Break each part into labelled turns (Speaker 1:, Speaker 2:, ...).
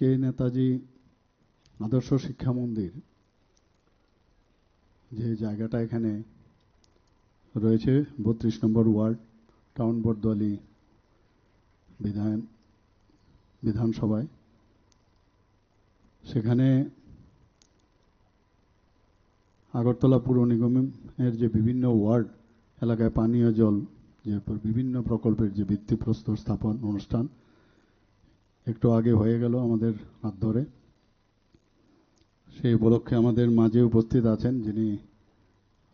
Speaker 1: আজকে নেতাজি আদর্শ শিক্ষা মন্দির যে জায়গাটা এখানে রয়েছে 32 নম্বর ওয়ার্ড টাউন বরদোয়ালি বিধানসভায়, সেখানে আগরতলা পুর নিগমের যে বিভিন্ন ওয়ার্ড এলাকায় পানীয় জল যে বিভিন্ন প্রকল্পের যে ভিত্তিপ্রস্তর স্থাপন অনুষ্ঠান একটু আগে হয়ে গেল আমাদের হাত ধরে। সেই উপলক্ষে আমাদের মাঝে উপস্থিত আছেন যিনি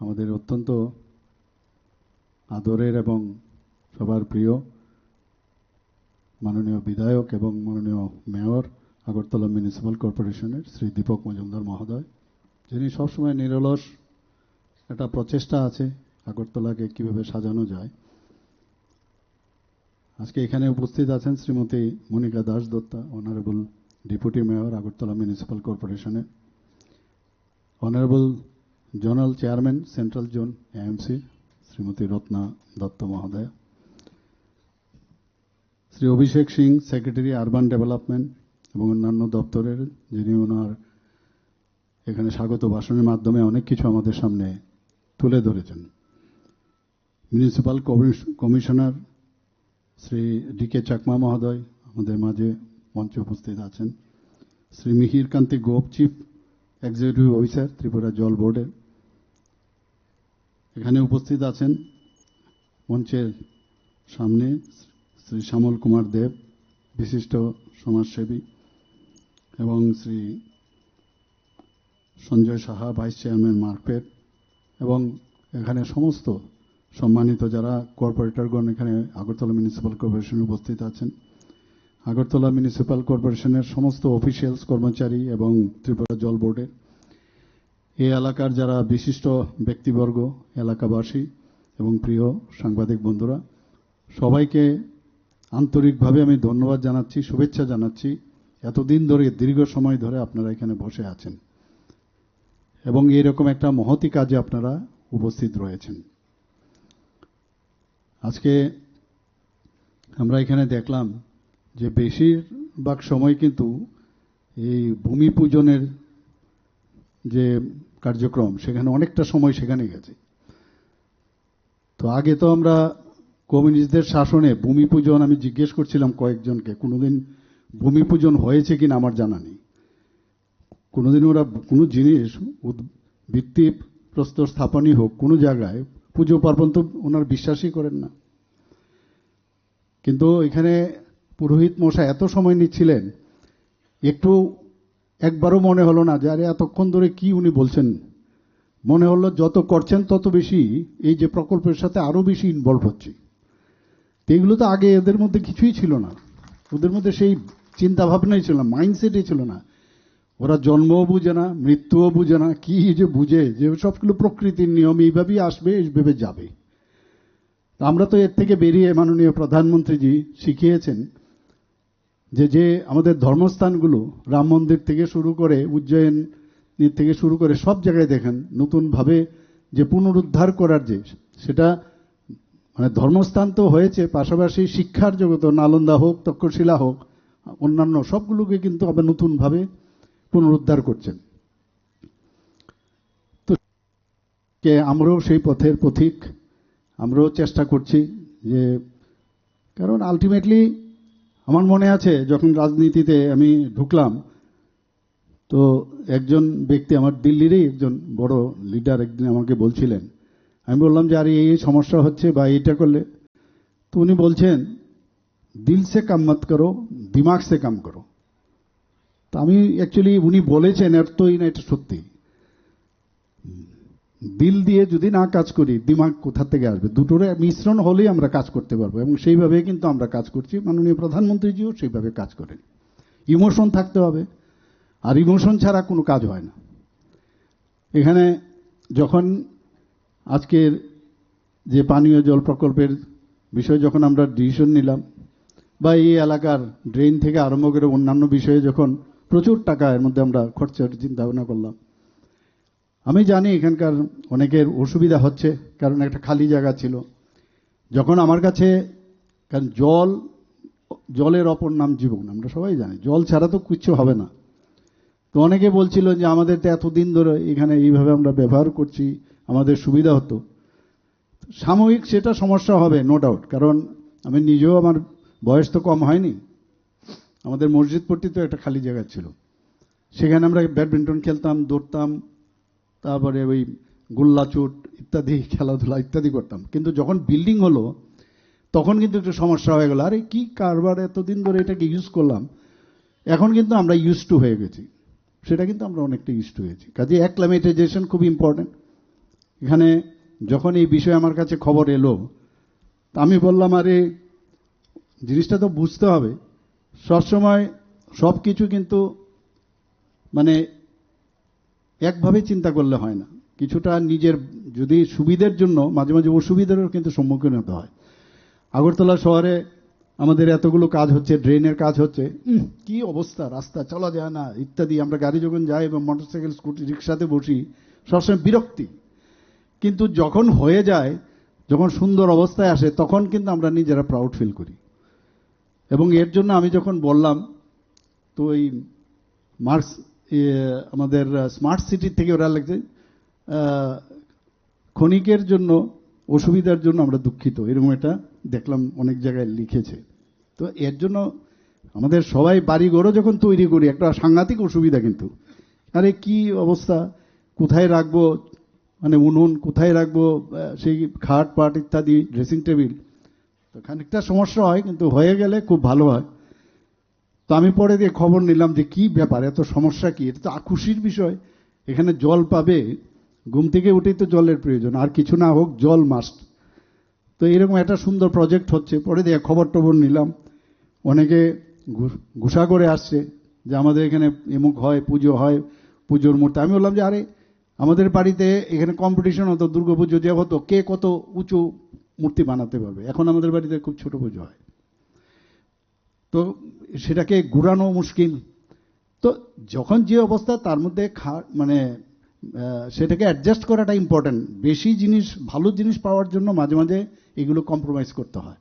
Speaker 1: আমাদের অত্যন্ত আদরের এবং সবার প্রিয় মাননীয় বিধায়ক এবং মাননীয় মেয়র আগরতলা মিউনিসিপ্যাল কর্পোরেশনের শ্রী দীপক মজুমদার মহোদয়, যিনি সবসময় নিরলস একটা প্রচেষ্টা আছে আগরতলাকে কিভাবে সাজানো যায়। আজকে এখানে উপস্থিত আছেন Shrimati Monica Das Dutta, honourable deputy mayor Agartala municipal কর্পোরেশনের, honourable zonal chairman central zone AMC Shrimati Ratna Dutta মহোদয়, Shri Abhishek Singh secretary urban development এবং অন্যান্য দপ্তরের, যিনি ওনার এখানে স্বাগত ভাষণের মাধ্যমে অনেক কিছু আমাদের সামনে তুলে ধরেছেন, মিউনিসিপ্যাল কমিশনার শ্রী ডিকে চাকমা মহোদয় আমাদের মাঝে মঞ্চে উপস্থিত আছেন, Shri Mihir Kanti Gope chief executive officer Tripura জল বোর্ডের এখানে উপস্থিত আছেন, মঞ্চের সামনে শ্রী শ্যামল কুমার দেব বিশিষ্ট সমাজসেবী এবং Shri Sanjay Saha vice chairman market এবং এখানে সমস্ত সম্মানিত যারা কর্পোরেটরগণ এখানে আগরতলা মিউনিসিপ্যাল কর্পোরেশনে উপস্থিত আছেন, আগরতলা মিউনিসিপ্যাল কর্পোরেশনের সমস্ত অফিসিয়ালস কর্মচারী এবং ত্রিপুরা জল বোর্ডের এই এলাকার যারা বিশিষ্ট ব্যক্তিবর্গ, এলাকাবাসী এবং প্রিয় সাংবাদিক বন্ধুরা, সবাইকে আন্তরিকভাবে আমি ধন্যবাদ জানাচ্ছি, শুভেচ্ছা জানাচ্ছি। এতদিন ধরে দীর্ঘ সময় ধরে আপনারা এখানে বসে আছেন এবং এরকম একটা মহতি কাজে আপনারা উপস্থিত রয়েছেন। আজকে আমরা এখানে দেখলাম যে বেশিরভাগ সময় কিন্তু এই ভূমি পূজনের যে কার্যক্রম সেখানে অনেকটা সময় সেখানে গেছে। তো আগে তো আমরা কমিউনিস্টদের শাসনে ভূমি পূজন, আমি জিজ্ঞেস করছিলাম কয়েকজনকে, কোনোদিন ভূমি পূজন হয়েছে কিনা আমার জানা নেই, কোনোদিন ওরা কোনো জিনিস ভিত্তি প্রস্তর স্থাপনই হোক কোনো জায়গায় পুজো পার্বণ তো ওনার বিশ্বাসই করেন না। কিন্তু এখানে পুরোহিত মশাই এত সময় নিচ্ছিলেন, একটু একবারও মনে হলো না যে আরে এতক্ষণ ধরে কি উনি বলছেন। মনে হলো যত করছেন তত বেশি এই যে প্রকল্পের সাথে আরো বেশি ইনভলভ হচ্ছে। এগুলো তো আগে এদের মধ্যে কিছুই ছিল না, ওদের মধ্যে সেই চিন্তা ভাবনাই ছিল না, মাইন্ডসেটই ছিল না। ওরা জন্মও বুঝে না, মৃত্যুও বুঝে না, কি যে বুঝে যে সবগুলো প্রকৃতির নিয়ম, এইভাবেই আসবে এইভাবে যাবে। আমরা তো এর থেকে বেরিয়ে মাননীয় প্রধানমন্ত্রীজি শিখিয়েছেন যে যে আমাদের ধর্মস্থানগুলো রাম মন্দির থেকে শুরু করে উজ্জয়ন থেকে শুরু করে সব জায়গায় দেখেন নতুনভাবে যে পুনরুদ্ধার করার যে সেটা মানে ধর্মস্থান তো হয়েছে, পাশাপাশি শিক্ষার জগৎ নালন্দা হোক, তক্ষশিলা হোক, অন্যান্য সবগুলোকে কিন্তু আবার নতুনভাবে পুনরুদ্ধার করছেন। তো আমরাও সেই পথের পথিক, আমরাও চেষ্টা করছি যে, কারণ আলটিমেটলি আমার মনে আছে যখন রাজনীতিতে আমি ঢুকলাম তো একজন ব্যক্তি, আমার দিল্লিরই একজন বড় লিডার, একদিন আমাকে বলছিলেন, আমি বললাম যে আরে এই সমস্যা হচ্ছে বা এইটা করলে, তো উনি বলছেন দিল সে কাম মত করো, দিমাগ সে কাম করো। তা আমি অ্যাকচুয়ালি উনি বলেছেন এতই না, এটা সত্যি। দিল দিয়ে যদি না কাজ করি দিমাগ কোথা থেকে আসবে? দুটোর মিশ্রণ হলেই আমরা কাজ করতে পারবো এবং সেইভাবে কিন্তু আমরা কাজ করছি। মাননীয় প্রধানমন্ত্রীজিও সেইভাবে কাজ করেন। ইমোশন থাকতে হবে, আর ইমোশন ছাড়া কোনো কাজ হয় না। এখানে যখন আজকের যে পানীয় জল প্রকল্পের বিষয়ে যখন আমরা ডিসিশন নিলাম বা এই এলাকার ড্রেন থেকে আরম্ভ করে অন্যান্য বিষয়ে যখন প্রচুর টাকা এর মধ্যে আমরা খরচার চিন্তা ভাবনা করলাম, আমি জানি এখানকার অনেকের অসুবিধা হচ্ছে, কারণ একটা খালি জায়গা ছিল। যখন আমার কাছে, কারণ জল জলের অপর নাম জীবন, আমরা সবাই জানি, জল ছাড়া তো কিচ্ছু হবে না। তো অনেকে বলছিল যে আমাদের তো এতদিন ধরে এখানে এইভাবে আমরা ব্যবহার করছি, আমাদের সুবিধা হতো। সাময়িক সেটা সমস্যা হবে, নো ডাউট, কারণ আমি নিজেও, আমার বয়স তো কম হয়নি, আমাদের মসজিদ পট্টি তো একটা খালি জায়গা ছিল, সেখানে আমরা ব্যাডমিন্টন খেলতাম, দৌড়তাম, তারপরে ওই গোল্লাচুট ইত্যাদি খেলাধুলা ইত্যাদি করতাম। কিন্তু যখন বিল্ডিং হলো তখন কিন্তু একটু সমস্যা হয়ে গেল, আরে কি কারবার, এতদিন ধরে এটাকে ইউজ করলাম, এখন কিন্তু আমরা ইউজ টু হয়ে গেছি, সেটা কিন্তু আমরা অনেকটা ইউজ টু হয়েছি। কাজে অ্যাক্লামেটাইজেশন খুব ইম্পর্টেন্ট। এখানে যখন এই বিষয়ে আমার কাছে খবর এলো, আমি বললাম আরে জিনিসটা তো বুঝতে হবে, সবসময় সব কিছু কিন্তু মানে একভাবে চিন্তা করলে হয় না, কিছুটা নিজের যদি সুবিধের জন্য মাঝে মাঝে অসুবিধারও কিন্তু সম্মুখীন হতে হয়। আগরতলা শহরে আমাদের এতগুলো কাজ হচ্ছে, ড্রেনের কাজ হচ্ছে, কি অবস্থা, রাস্তা চলা যায় না ইত্যাদি, আমরা গাড়ি যখন যাই এবং মোটরসাইকেল স্কুটি রিক্সাতে বসি সবসময় বিরক্তি। কিন্তু যখন হয়ে যায়, যখন সুন্দর অবস্থায় আসে, তখন কিন্তু আমরা নিজেরা প্রাউড ফিল করি। এবং এর জন্য আমি যখন বললাম, তো এই মার্কস আমাদের স্মার্ট সিটির থেকে ওরা লাগছে ক্ষণিকের জন্য অসুবিধার জন্য আমরা দুঃখিত, এরকম এটা দেখলাম অনেক জায়গায় লিখেছে। তো এর জন্য আমাদের সবাই বাড়িঘরও যখন তৈরি করি একটা সাংঘাতিক অসুবিধা, কিন্তু আরে কি অবস্থা, কোথায় রাখবো, মানে উনুন কোথায় রাখবো, সেই খাট পাট ইত্যাদি, ড্রেসিং টেবিল, তো খানিকটা সমস্যা হয়, কিন্তু হয়ে গেলে খুব ভালো হয়। তো আমি পরে দিয়ে খবর নিলাম যে কি ব্যাপার, এত সমস্যা কি, এটা তো খুশির বিষয়, এখানে জল পাবে, ঘুম থেকে উঠেই তো জলের প্রয়োজন, আর কিছু না হোক জল মাস্ট। তো এরকম একটা সুন্দর প্রজেক্ট হচ্ছে, পরে দিয়ে খবর টবর নিলাম, অনেকে ঘুষা করে আসছে যে আমাদের এখানে এমুক হয়, পুজো হয়, পুজোর মূর্তি। আমি বললাম যে আরে আমাদের বাড়িতে এখানে কম্পিটিশন হতো, দুর্গাপুজো যে হতো, কে কত উঁচু মূর্তি বানাতে পারবে, এখন আমাদের বাড়িতে খুব ছোট পুজো হয়, তো সেটাকে ঘুরানো মুশকিল। তো যখন যে অবস্থা তার মধ্যে মানে সেটাকে অ্যাডজাস্ট করাটা ইম্পর্টেন্ট। বেশি জিনিস, ভালো জিনিস পাওয়ার জন্য মাঝে মাঝে এগুলো কম্প্রোমাইজ করতে হয়।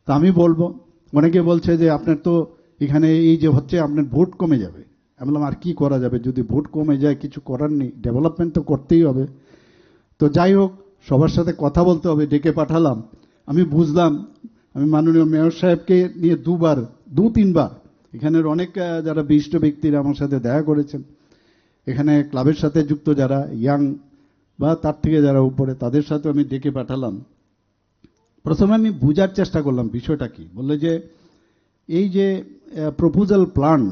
Speaker 1: তা আমি বলবো, অনেকে বলছে যে আপনার তো এখানে এই যে হচ্ছে আপনার ভোট কমে যাবে। আমি বললাম আর কি করা যাবে, যদি ভোট কমে যায় কিছু করার নেই, ডেভেলপমেন্ট তো করতেই হবে। তো যাই হোক, সবার সাথে কথা বলতে হবে, ডেকে পাঠালাম। আমি বুঝলাম, আমি মাননীয় মেয়র সাহেবকে নিয়ে দু তিনবার এখানের অনেক যারা বিশিষ্ট ব্যক্তিরা আমার সাথে দেখা করেছেন, এখানে ক্লাবের সাথে যুক্ত যারা ইয়াং বা তার থেকে যারা উপরে, তাদের সাথে আমি ডেকে পাঠালাম। প্রথমে আমি বোঝার চেষ্টা করলাম বিষয়টা কি। বললে যে এই যে প্রপোজাল প্ল্যান,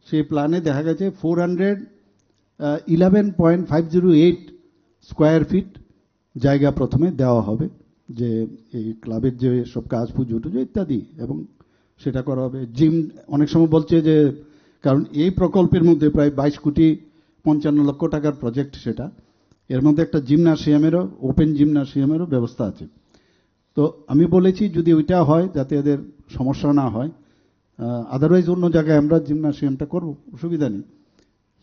Speaker 1: সেই প্ল্যানে দেখা গেছে 411.508 স্কোয়ার ফিট জায়গা প্রথমে দেওয়া হবে, যে এই ক্লাবের যে সব কাজ, পুজো টুজো ইত্যাদি, এবং সেটা করা হবে। জিম অনেক সময় বলছে যে, কারণ এই প্রকল্পের মধ্যে প্রায় 22,55,00,000 টাকার প্রজেক্ট, সেটা এর মধ্যে একটা জিমনাসিয়ামেরও, ওপেন জিমনাসিয়ামেরও ব্যবস্থা আছে। তো আমি বলেছি যদি ওইটা হয় যাতে এদের সমস্যা না হয়, আদারওয়াইজ অন্য জায়গায় আমরা জিমনাসিয়ামটা করব, অসুবিধা নেই।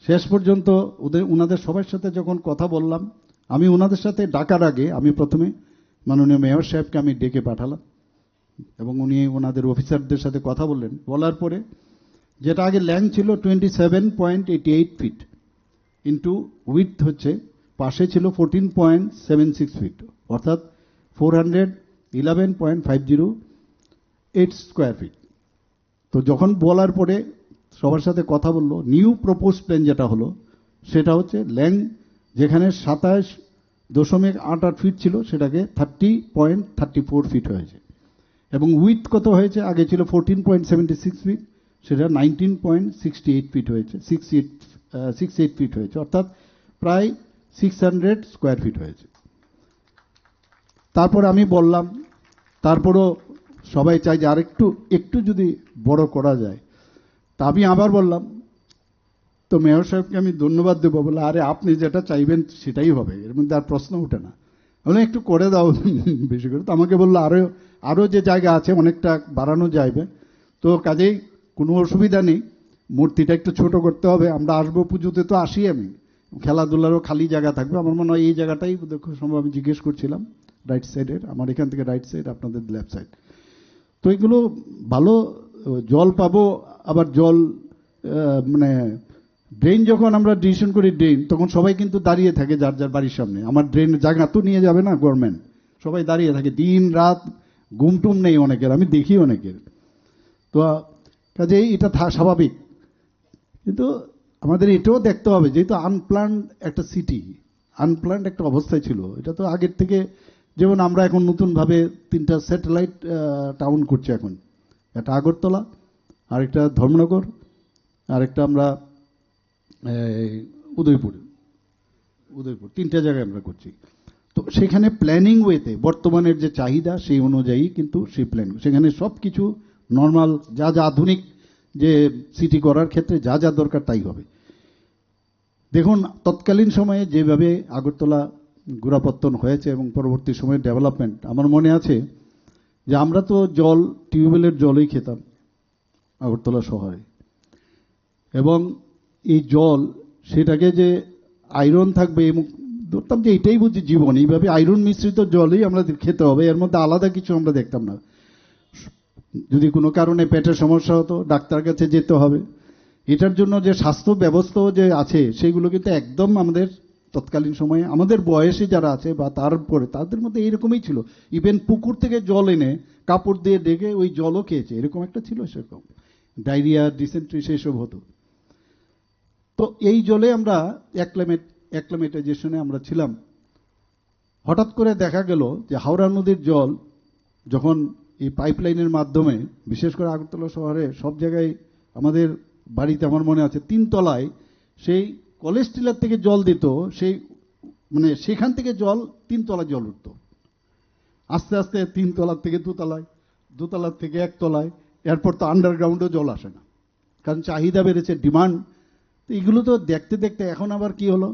Speaker 1: শেষ পর্যন্ত ওনাদের সবার সাথে যখন কথা বললাম, আমি ওনাদের সাথে ডাকার আগে আমি প্রথমে মাননীয় মেয়র সাহেবকে আমি ডেকে পাঠালাম, এবং উনি ওনাদের অফিসারদের সাথে কথা বললেন। বলার পরে যেটা আগে ল্যান্ড ছিল 27.88 ফিট, ইন্টু উইথ হচ্ছে পাশে ছিল 14.76 ফিট, অর্থাৎ 411.508 স্কোয়ার ফিট। তো যখন বলার পরে সবার সাথে কথা বললো, নিউ প্রপোজ প্ল্যান যেটা হলো সেটা হচ্ছে ল্যান্ড যেখানে 27.88 ফিট ছিল সেটাকে 30.34 ফিট হয়েছে, এবং উইথ কত হয়েছে, আগে ছিল 14.76 ফিট, সেটা 19.68 ফিট হয়েছে, 68 ফিট হয়েছে, অর্থাৎ প্রায় 600 স্কোয়ার ফিট হয়েছে। তারপর আমি বললাম, তারপরও সবাই চাই যে আরেকটু একটু যদি বড় করা যায়। তা আমি আবার বললাম, তো মেয়র সাহেবকে আমি ধন্যবাদ দেবো, বলে আরে আপনি যেটা চাইবেন সেটাই হবে, এর মধ্যে আর প্রশ্ন ওঠে না, বলে একটু করে দাও বেশি করে। তো আমাকে বললো আরও যে জায়গা আছে অনেকটা বাড়ানো যাবে, তো কাজেই কোনো অসুবিধা নেই, মূর্তিটা একটু ছোট করতে হবে, আমরা আসবো, পুজোতে তো আসি, আমি খেলাধুলারও খালি জায়গা থাকবে, আমার মনে হয় এই জায়গাটাই খুব সম্ভব, আমি জিজ্ঞেস করছিলাম রাইট সাইডের, আমার এখান থেকে রাইট সাইড, আপনাদের লেফট সাইড। তো এগুলো ভালো জল পাবো, আবার জল মানে ড্রেন যখন আমরা ডিসিশন করি ড্রেন, তখন সবাই কিন্তু দাঁড়িয়ে থাকে যার যার বাড়ির সামনে। আমার ড্রেনের জায়গা তো নিয়ে যাবে না গভর্নমেন্ট, সবাই দাঁড়িয়ে থাকে দিন রাত, ঘুমটুম নেই অনেকের, আমি দেখি অনেকের। তো কাজেই এটা স্বাভাবিক, কিন্তু আমাদের এটাও দেখতে হবে, যেহেতু আনপ্ল্যান্ড একটা সিটি, আনপ্ল্যান্ড একটা অবস্থায় ছিল, এটা তো আগের থেকে, যেমন আমরা এখন নতুনভাবে 3টা স্যাটেলাইট টাউন করছি এখন, একটা আগরতলা, আরেকটা ধর্মনগর, আরেকটা আমরা উদয়পুর, 3টে জায়গায় আমরা করছি। তো সেখানে প্ল্যানিং ওয়েতে বর্তমানের যে চাহিদা সেই অনুযায়ী কিন্তু সেই প্ল্যান, সেখানে সব কিছু নর্মাল যা যা আধুনিক যে সিটি করার ক্ষেত্রে যা যা দরকার তাই হবে। দেখুন তৎকালীন সময়ে যেভাবে আগরতলা গোড়াপত্তন হয়েছে এবং পরবর্তী সময়ে ডেভেলপমেন্ট, আমার মনে আছে যে আমরা তো জল টিউবওয়েলের জলই খেতাম আগরতলা শহরে, এবং এই জল সেটাকে যে আয়রন থাকবে, এবং ধরতাম যে এটাই বুঝি জীবন, এইভাবে আয়রন মিশ্রিত জলই আমরা খেতে হবে, এর মধ্যে আলাদা কিছু আমরা দেখতাম না। যদি কোনো কারণে পেটের সমস্যা হতো ডাক্তার কাছে যেতে হবে, এটার জন্য যে স্বাস্থ্য ব্যবস্থাও যে আছে সেগুলো কিন্তু একদম আমাদের তৎকালীন সময়ে আমাদের বয়সী যারা আছে বা তারপরে তাদের মধ্যে এইরকমই ছিল। ইভেন পুকুর থেকে জল এনে কাপড় দিয়ে ডেকে ওই জলও খেয়েছে, এরকম একটা ছিল। সেরকম ডায়রিয়া, ডিসেন্ট্রি সেসব হতো। তো এই জলে আমরা অ্যাক্লামেটাইজেশনে আমরা ছিলাম। হঠাৎ করে দেখা গেল যে হাওড়া নদীর জল যখন এই পাইপলাইনের মাধ্যমে, বিশেষ করে আগরতলা শহরে সব জায়গায়, আমাদের বাড়িতে আমার মনে আছে 3তলায় সেই কলেজ টিলার থেকে জল দিত, সেই মানে সেখান থেকে জল 3তলায় জল উঠত, আস্তে আস্তে 3তলার থেকে 2তলায়, 2তলার থেকে 1তলায়, এরপর তো আন্ডারগ্রাউন্ডেও জল আসে না, কারণ চাহিদা বেড়েছে, ডিমান্ড। তো এগুলো তো দেখতে দেখতে এখন আবার কি হলো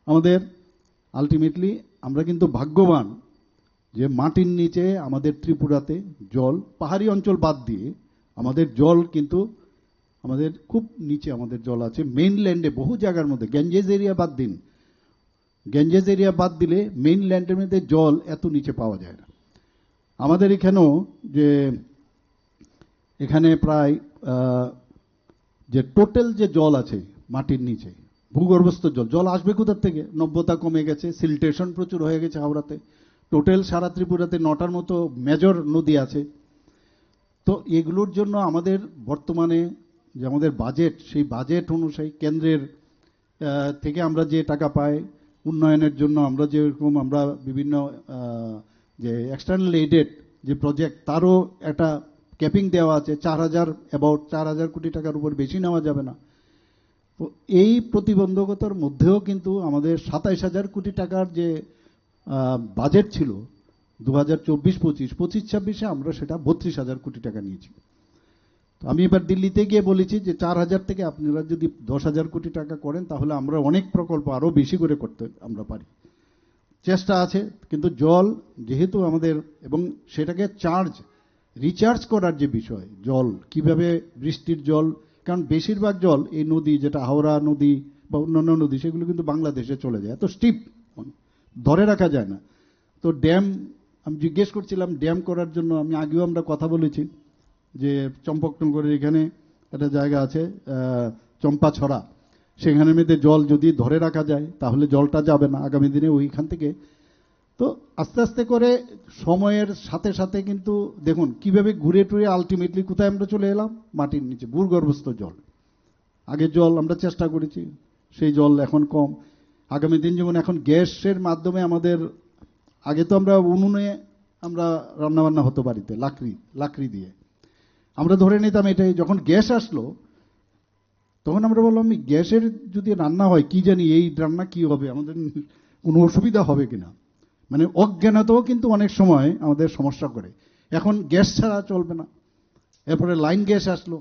Speaker 1: আমাদের, আলটিমেটলি আমরা কিন্তু ভাগ্যবান যে মাটির নিচে আমাদের ত্রিপুরাতে জল, পাহাড়ি অঞ্চল বাদ দিয়ে আমাদের জল কিন্তু আমাদের খুব নিচে আমাদের জল আছে। মেইনল্যান্ডে বহু জায়গার মধ্যে, গ্যাঞ্জেস এরিয়া বাদ দিন, গ্যাঞ্জেস এরিয়া বাদ দিলে মেইনল্যান্ডের মধ্যে জল এত নিচে পাওয়া যায় না। আমাদের এখানেও যে এখানে প্রায় যে টোটাল যে জল আছে মাটির নিচে, ভূগর্ভস্থ জল, জল আসবে কোথার থেকে? নব্যতা কমে গেছে, সিলটেশন প্রচুর হয়ে গেছে হাওড়াতে। টোটাল সারা ত্রিপুরাতে 9টার মতো মেজর নদী আছে। তো এগুলোর জন্য আমাদের বর্তমানে যে আমাদের বাজেট, সেই বাজেট অনুযায়ী কেন্দ্রের থেকে আমরা যে টাকা পাই উন্নয়নের জন্য, আমরা যেরকম আমরা বিভিন্ন যে এক্সটার্নাল এইডেড যে প্রজেক্ট, তারও একটা ক্যাপিং দেওয়া আছে, 4,000 অ্যাবাউট 4,000 কোটি টাকার উপর বেশি নেওয়া যাবে না। তো এই প্রতিবন্ধকতার মধ্যেও কিন্তু আমাদের 27,000 কোটি টাকার যে বাজেট ছিল 2024-25, 25-26-এ আমরা সেটা 32,000 কোটি টাকা নিয়েছি। তো আমি এবার দিল্লিতে গিয়ে বলেছি যে 4,000 থেকে আপনারা যদি 10,000 কোটি টাকা করেন তাহলে আমরা অনেক প্রকল্প আরও বেশি করে করতে আমরা পারি। চেষ্টা আছে, কিন্তু জল যেহেতু আমাদের, এবং সেটাকে রিচার্জ করার যে বিষয়, জল কিভাবে, বৃষ্টির জল, কারণ বেশিরভাগ জল এই নদী, যেটা হাওড়া নদী বা অন্যান্য নদী, সেগুলো কিন্তু বাংলাদেশে চলে যায়, এত স্টিপ, ধরে রাখা যায় না। তো ড্যাম, আমি জিজ্ঞেস করছিলাম ড্যাম করার জন্য, আমি আগেও আমরা কথা বলেছি যে চম্পকনগরের এখানে একটা জায়গা আছে চম্পাছড়া, সেখানের মধ্যে জল যদি ধরে রাখা যায় তাহলে জলটা যাবে না আগামী দিনে ওইখান থেকে। তো আস্তে আস্তে করে সময়ের সাথে সাথে কিন্তু দেখুন কিভাবে ঘুরে টুরে আলটিমেটলি কোথায় আমরা চলে এলাম, মাটির নিচে, ভূগর্ভস্থ জল। আগের জল আমরা চেষ্টা করেছি, সেই জল এখন কম। আগামী দিন যেমন এখন গ্যাসের মাধ্যমে আমাদের, আগে তো আমরা উনুনে আমরা রান্নাবান্না হতো বাড়িতে, লাকড়ি দিয়ে আমরা ধরে নিতাম এটাই। যখন গ্যাস আসলো তখন আমরা বললাম গ্যাসের যদি রান্না হয় কি জানি এই রান্না কি হবে, আমাদের কোনো অসুবিধা হবে কিনা, মানে অজ্ঞানতাও কিন্তু অনেক সময় আমাদের সমস্যা করে। এখন গ্যাস ছাড়া চলবে না, এরপরে লাইন গ্যাস আসলো,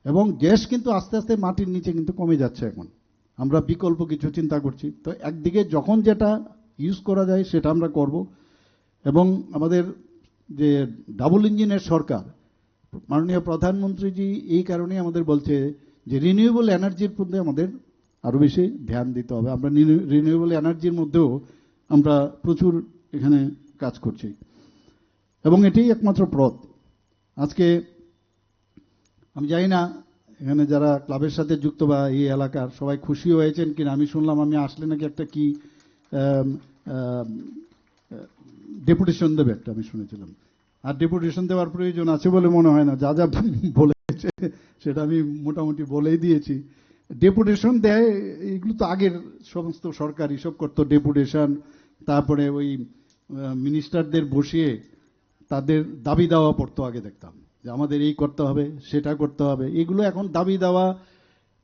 Speaker 1: এবং গ্যাস কিন্তু আস্তে আস্তে মাটির নিচে কিন্তু কমে যাচ্ছে। এখন আমরা বিকল্প কিছু চিন্তা করছি। তো একদিকে যখন যেটা ইউজ করা যায় সেটা আমরা করব, এবং আমাদের যে ডাবল ইঞ্জিনের সরকার, মাননীয় প্রধানমন্ত্রীজি এই কারণেই আমাদের বলছে যে রিনিউয়েবল এনার্জির মধ্যে আমাদের আরও বেশি ধ্যান দিতে হবে। আমরা রিনিউয়েবল এনার্জির মধ্যেও আমরা প্রচুর এখানে কাজ করছি, এবং এটাই একমাত্র পথ। আজকে আমি জানি না এখানে যারা ক্লাবের সাথে যুক্ত বা এই এলাকার সবাই খুশি হয়েছেন কিনা। আমি শুনলাম আমি আসলে নাকি একটা কি ডেপুটেশন দেবে একটা, আমি শুনেছিলাম। আর ডেপুটেশন দেওয়ার প্রয়োজন আছে বলে মনে হয় না, যা যা বলেছে সেটা আমি মোটামুটি বলেই দিয়েছি। ডেপুটেশন দেয় এগুলো তো আগের সমস্ত সরকার হিসব করতো, ডেপুটেশন, তারপরে ওই মিনিস্টারদের বসিয়ে তাদের দাবি দাওয়া পড়তো আগে দেখতাম, যে আমাদের এই করতে হবে সেটা করতে হবে। এগুলো এখন দাবি দেওয়া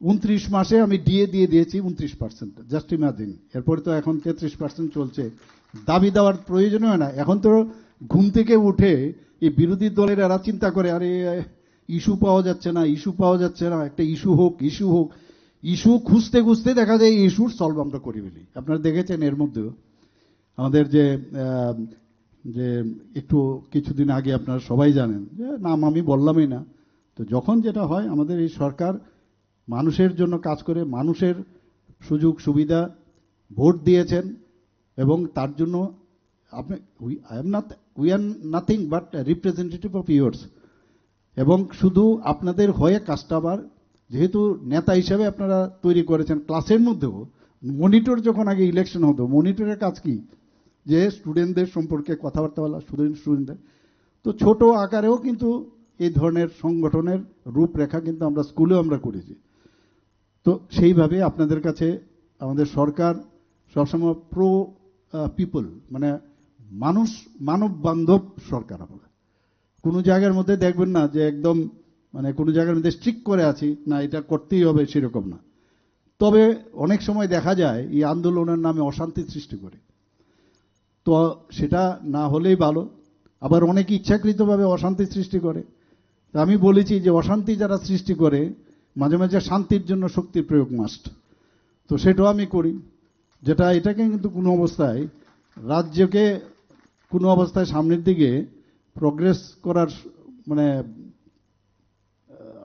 Speaker 1: 29 মাসে আমি দিয়ে দিয়েছি 29%, জাস্ট ইমাজিন। এরপরে তো এখন 33% চলছে। দাবি দেওয়ার প্রয়োজন হয় না এখন তো। ঘুম থেকে উঠে এই বিরোধী দলের এরা চিন্তা করে, আরে ইস্যু পাওয়া যাচ্ছে না, ইস্যু পাওয়া যাচ্ছে না, একটা ইস্যু হোক, ইস্যু হোক। ইস্যু খুঁজতে খুঁজতে দেখা যায় ইস্যুর সলভ আমরা করে ফেলি। আপনারা দেখেছেন এর মধ্যেও আমাদের যে যে একটু কিছুদিন আগে আপনারা সবাই জানেন, যে নাম আমি বললামই না। তো যখন যেটা হয়, আমাদের এই সরকার মানুষের জন্য কাজ করে, মানুষের সুযোগ সুবিধা ভোট দিয়েছেন, এবং তার জন্য আপনি we are nothing but representative of yours. এবং শুধু আপনাদের হয়ে কাজটা, আবার যেহেতু নেতা হিসেবে আপনারা তৈরি করেছেন, ক্লাসের মধ্যেও মনিটর যখন আগে ইলেকশন হতো, মনিটরের কাজ কি, যে স্টুডেন্টদের সম্পর্কে কথাবার্তা বলা, স্টুডেন্টদের। তো ছোট আকারেও কিন্তু এই ধরনের সংগঠনের রূপরেখা কিন্তু আমরা স্কুলেও আমরা করেছি। তো সেইভাবে আপনাদের কাছে আমাদের সরকার সবসময় প্রো পিপল, মানে মানুষ, মানব বান্ধব সরকার। আমরা কোনো জায়গার মধ্যে দেখবেন না যে একদম মানে কোনো জায়গার মধ্যে স্ট্রিক্ট করে আছি, না এটা করতেই হবে, সেরকম না। তবে অনেক সময় দেখা যায় এই আন্দোলনের নামে অশান্তি সৃষ্টি করে, তো সেটা না হলেই ভালো। আবার অনেকে ইচ্ছাকৃতভাবে অশান্তি সৃষ্টি করে। তা আমি বলেছি যে অশান্তি যারা সৃষ্টি করে, মাঝে মাঝে শান্তির জন্য শক্তির প্রয়োগ মাস্ট। তো সেটাও আমি করি, যেটা এটাকে কিন্তু কোনো অবস্থায় রাজ্যকে কোনো অবস্থায় সামনের দিকে প্রগ্রেস করার মানে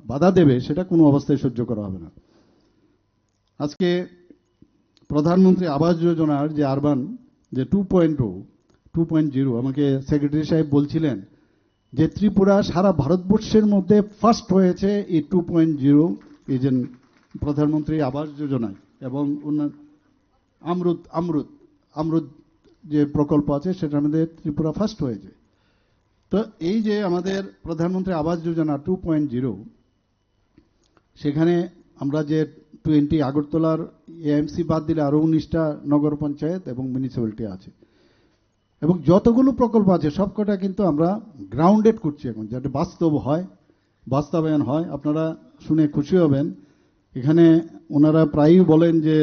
Speaker 1: বাধা দেবে, সেটা কোনো অবস্থায় সহ্য করা হবে না। আজকে প্রধানমন্ত্রী আবাস যোজনার যে আরবান যে 2.0, আমাকে সেক্রেটারি সাহেব বলছিলেন যে ত্রিপুরা সারা ভারতবর্ষের মধ্যে ফার্স্ট হয়েছে এই 2.0 এই যে প্রধানমন্ত্রী আবাস যোজনায়। এবং অমৃত অমৃত অমৃত যে প্রকল্প আছে সেটার মধ্যে ত্রিপুরা ফার্স্ট হয়েছে। তো এই যে আমাদের প্রধানমন্ত্রী আবাস যোজনা 2.0, সেখানে আমরা যে 20 আগরতলার এএমসি বাদ দিলে আরো 19টা নগর পঞ্চায়েত এবং মিউনিসিপ্যালিটি আছে, এবং যতগুলো প্রকল্প আছে সবকটা কিন্তু আমরা গ্রাউন্ডেড করছি এখন, যাতে বাস্তব হয়, বাস্তবায়ন হয়। আপনারা শুনে খুশি হবেন, এখানে ওনারা প্রায়ই বলেন যে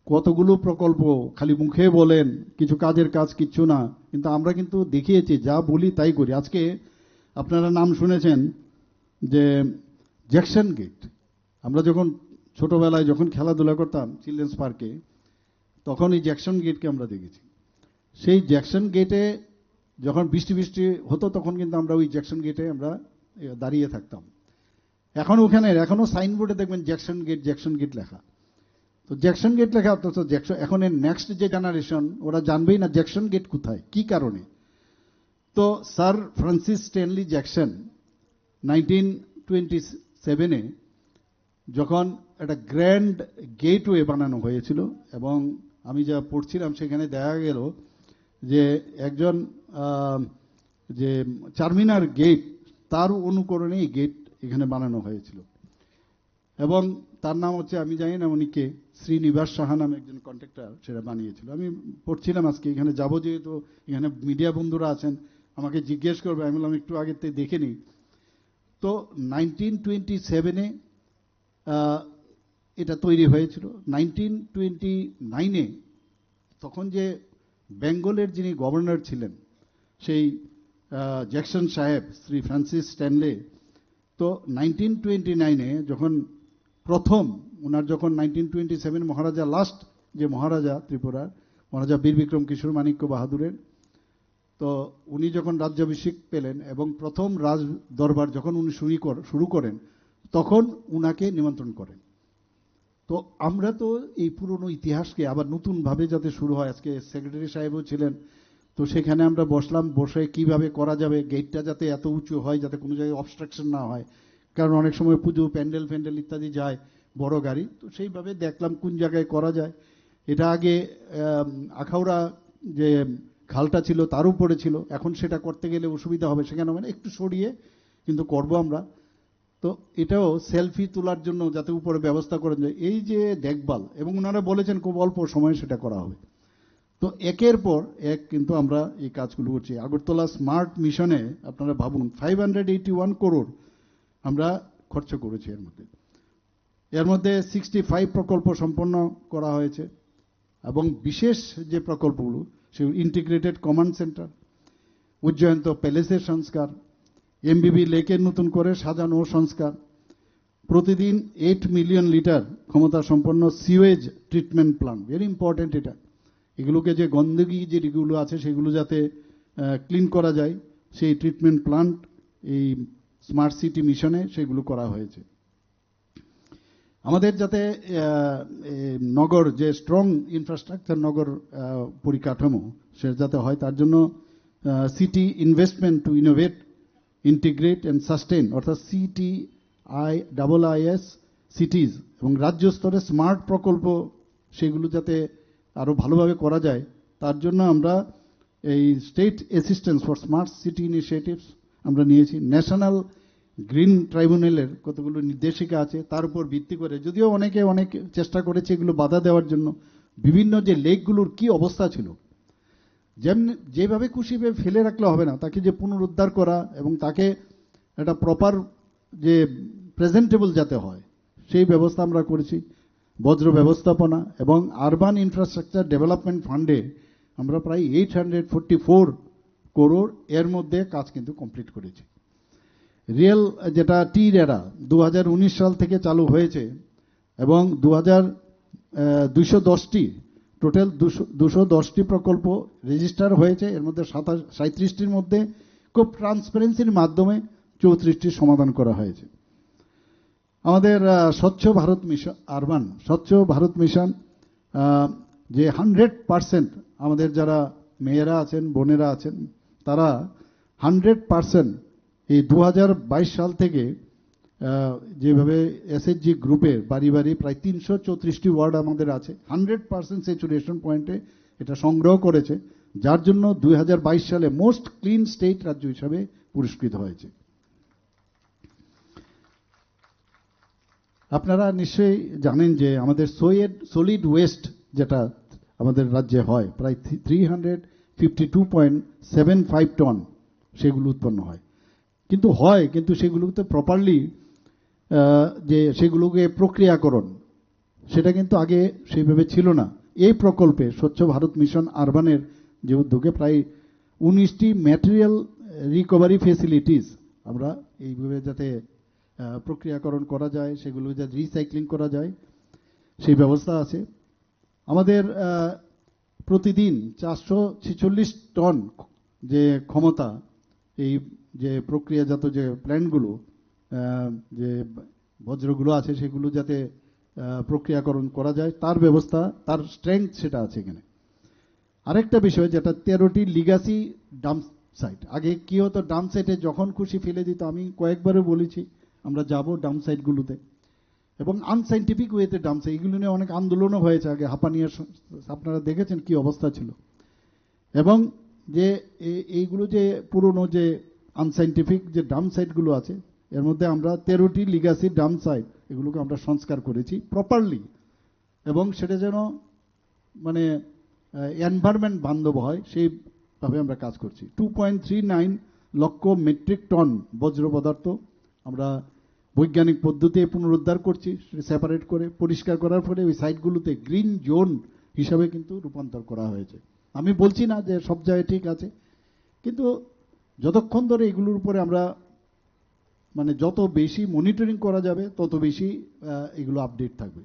Speaker 1: কতগুলো প্রকল্প, খালি মুখে বলেন, কিছু কাজের কাজ কিচ্ছু না, কিন্তু আমরা কিন্তু দেখিয়েছি, যা বলি তাই করি। আজকে আপনারা নাম শুনেছেন যে জ্যাকসন গেট। আমরা যখন ছোটবেলায় যখন খেলাধুলা করতাম চিলড্রেন্স পার্কে, তখন এই জ্যাকসন গেটকে আমরা দেখেছি। সেই জ্যাকসন গেটে যখন বৃষ্টি বৃষ্টি হতো, তখন কিন্তু আমরা ওই জ্যাকসন গেটে আমরা দাঁড়িয়ে থাকতাম। এখন ওখানে এখনো সাইনবোর্ডে দেখবেন জ্যাকসন গেট লেখা। তো জ্যাকসন গেট লেখা, অথচ এখন এর নেক্সট যে জেনারেশন, ওরা জানবেই না জ্যাকসন গেট কোথায়, কি কারণে। তো স্যার ফ্রান্সিস স্ট্যানলি জ্যাকসন 1927-এ যখন একটা গ্র্যান্ড গেটওয়ে বানানো হয়েছিল, এবং আমি যা পড়ছিলাম সেখানে দেখা গেল যে একজন যে চারমিনার গেট, তার অনুকরণে এই গেট এখানে বানানো হয়েছিল। এবং তার নাম হচ্ছে, আমি জানি না উনি কে, শ্রীনিবাস সাহা নামে একজন কন্ট্রাক্টর সেটা বানিয়েছিল। আমি পড়ছিলাম আজকে, এখানে যাবো যেহেতু এখানে মিডিয়া বন্ধুরা আছেন, আমাকে জিজ্ঞেস করবে, আমি বললাম একটু আগে থেকে দেখে নিই। তো 1927-এ এটা তৈরি হয়েছিল। 1929-এ তখন যে বেঙ্গলের যিনি গভর্নর ছিলেন, সেই জ্যাকসন সাহেব, শ্রী ফ্রান্সিস স্ট্যানলে, তো 1929-এ যখন প্রথম ওনার যখন 1927 মহারাজা লাস্ট যে মহারাজা ত্রিপুরার, মহারাজা বীর বিক্রম কিশোর মাণিক্য বাহাদুরের, তো উনি যখন রাজ্যাভিষেক পেলেন এবং প্রথম রাজ দরবার যখন উনি শুরু করেন, তখন উনাকে নিমন্ত্রণ করেন। তো আমরা তো এই পুরনো ইতিহাসকে আবার নতুনভাবে যাতে শুরু হয়, আজকে সেক্রেটারি সাহেবও ছিলেন, তো সেখানে আমরা বসলাম, বসে কিভাবে করা যাবে, গেটটা যাতে এত উঁচু হয় যাতে কোনো জায়গায় অবস্ট্রাকশন না হয়, কারণ অনেক সময় পুজো প্যান্ডেল ফ্যান্ডেল ইত্যাদি যায় বড় গাড়ি, তো সেইভাবে দেখলাম কোন জায়গায় করা যায়। এটা আগে আখাউড়া যে খালটা ছিল তার উপরে ছিল, এখন সেটা করতে গেলে অসুবিধা হবে, সেখানে মানে একটু সরিয়ে কিন্তু করব আমরা। তো এটাও সেলফি তোলার জন্য যাতে উপরে ব্যবস্থা করা যায়, এই যে দেখভাল, এবং ওনারা বলেছেন খুব অল্প সময়ে সেটা করা হবে। তো একের পর এক কিন্তু আমরা এই কাজগুলো করছি। আগরতলা স্মার্ট মিশনে আপনারা ভাবুন 581 করোড় আমরা খরচ করেছি। এর মধ্যে 65 প্রকল্প সম্পন্ন করা হয়েছে, এবং বিশেষ যে প্রকল্পগুলো সে ইন্টিগ্রেটেড কমান্ড সেন্টার, উজ্জয়ন্ত প্যালেসের সংস্কার, এমবিবি লেকের নতুন করে সাজানো সংস্কার, প্রতিদিন 8 মিলিয়ন লিটার ক্ষমতা সম্পন্ন sewage treatment plant, very important এটা। এগুলোকে যে গন্দগি যেগুলো আছে সেগুলো যাতে ক্লিন করা যায়, সেই ট্রিটমেন্ট প্ল্যান্ট এই স্মার্ট সিটি মিশনে সেগুলো করা হয়েছে। আমাদের যাতে নগর যে স্ট্রং ইনফ্রাস্ট্রাকচার নগর পরিকাঠামো সে যাতে হয়, তার জন্য city investment to innovate integrate and sustain, অর্থাৎ CTIIS সিটিজ, এবং রাজ্য স্তরে স্মার্ট প্রকল্প সেগুলো যাতে আরও ভালোভাবে করা যায়, তার জন্য আমরা এই state assistance for smart city initiatives আমরা নিয়েছি। ন্যাশনাল গ্রিন ট্রাইব্যুনালের কতগুলো নির্দেশিকা আছে, তার উপর ভিত্তি করে, যদিও অনেকে অনেক চেষ্টা করেছে এগুলো বাধা দেওয়ার জন্য, বিভিন্ন যে লেকগুলোর কি অবস্থা ছিল, যেভাবে খুশিভাবে ফেলে রাখলে হবে না, তাকে যে পুনরুদ্ধার করা এবং তাকে একটা প্রপার যে প্রেজেন্টেবল যাতে হয় সেই ব্যবস্থা আমরা করেছি। বজ্র ব্যবস্থাপনা এবং আরবান ইনফ্রাস্ট্রাকচার ডেভেলপমেন্ট ফান্ডে আমরা প্রায় 844 করোড় এর মধ্যে কাজ কিন্তু কমপ্লিট করেছি। রিয়েল যেটা টি-রেরা 2019 সাল থেকে চালু হয়েছে, এবং 210টি টোটাল 210টি প্রকল্প রেজিস্টার হয়েছে। এর মধ্যে 37টির মধ্যে খুব ট্রান্সপারেন্সির মাধ্যমে 34টি সমাধান করা হয়েছে। আমাদের স্বচ্ছ ভারত মিশন, আরবান স্বচ্ছ ভারত মিশন, যে 100% আমাদের যারা মেয়েরা আছেন, বোনেরা আছেন, তারা 100% এই 2022 সাল থেকে যেভাবে এসএইচজি গ্রুপের বাড়ি বাড়ি প্রায় 334টি ওয়ার্ড আমাদের আছে, 100% স্যাচুরেশন পয়েন্টে এটা সংগ্রহ করেছে, যার জন্য 2022 সালে মোস্ট ক্লিন স্টেট রাজ্য হিসাবে পুরস্কৃত হয়েছে। আপনারা নিশ্চয়ই জানেন যে আমাদের সলিড ওয়েস্ট যেটা আমাদের রাজ্যে হয় প্রায় 352.75 টন সেগুলো উৎপন্ন হয়, কিন্তু সেগুলোতে প্রপারলি যে সেগুলোকে প্রক্রিয়াকরণ সেটা কিন্তু আগে সেইভাবে ছিল না। এই প্রকল্পে স্বচ্ছ ভারত মিশন আরবানের যে উদ্যোগে প্রায় 19টি ম্যাটেরিয়াল রিকভারি ফেসিলিটিস আমরা এইভাবে যাতে প্রক্রিয়াকরণ করা যায়, সেগুলো যাতে রিসাইক্লিং করা যায় সেই ব্যবস্থা আছে। আমাদের প্রতিদিন 446 টন যে ক্ষমতা এই যে প্রক্রিয়াজাত যে প্ল্যান্টগুলো যে বজ্রগুলো আছে সেগুলো যাতে প্রক্রিয়াকরণ করা যায় তার ব্যবস্থা, তার স্ট্রেংথ সেটা আছে এখানে। আরেকটা বিষয় যেটা 13টি লিগাসি ডাম্প সাইট, আগে কি হতো ডাম্প সাইটে যখন খুশি ফেলে দিত, আমি কয়েকবারও বলেছি আমরা যাব ডাম্প সাইটগুলোতে, এবং আনসাইন্টিফিক ওয়েতে ডাম্প সাইট, এগুলো নিয়ে অনেক আন্দোলনও হয়েছে আগে, হাঁপানিয়া আপনারা দেখেছেন কি অবস্থা ছিল, এবং যে এইগুলো যে পুরনো যে আনসাইন্টিফিক যে ডাম্প সাইটগুলো আছে এর মধ্যে আমরা 13টি লিগাসি ডাম্প সাইট এগুলোকে আমরা সংস্কার করেছি প্রপারলি, এবং সেটা যেন মানে এনভায়রনমেন্ট বান্ধব হয় সেইভাবে আমরা কাজ করছি। 2.39 লক্ষ মেট্রিক টন বজ্র পদার্থ আমরা বৈজ্ঞানিক পদ্ধতিতে পুনরুদ্ধার করছি, সেপারেট করে পরিষ্কার করার পরে ওই সাইটগুলোতে গ্রিন জোন হিসাবে কিন্তু রূপান্তর করা হয়েছে। আমি বলছি না যে সব জায়গায় ঠিক আছে, কিন্তু যতক্ষণ ধরে এগুলোর উপরে আমরা মানে যত বেশি মনিটরিং করা যাবে তত বেশি এগুলো আপডেট থাকবে।